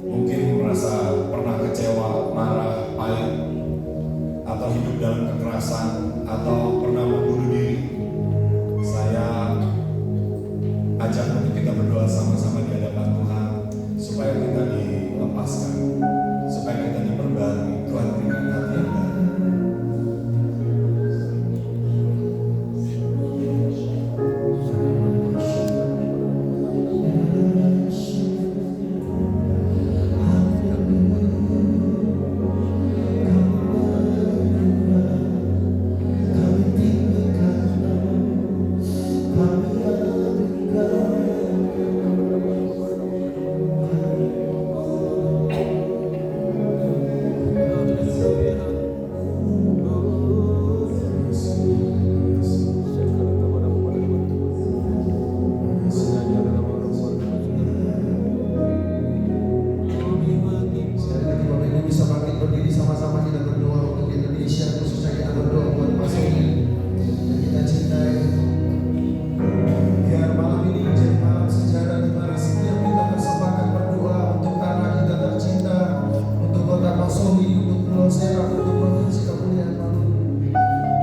mungkin merasa pernah kecewa, marah, pahit, atau hidup dalam kekerasan, atau pernah membunuh diri? Saya ajak untuk kita berdoa sama-sama di hadapan Tuhan supaya kita dilepaskan, supaya kita diperbarui. Tuhan berikan hati yang baru.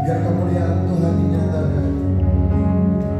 Biar kemuliaan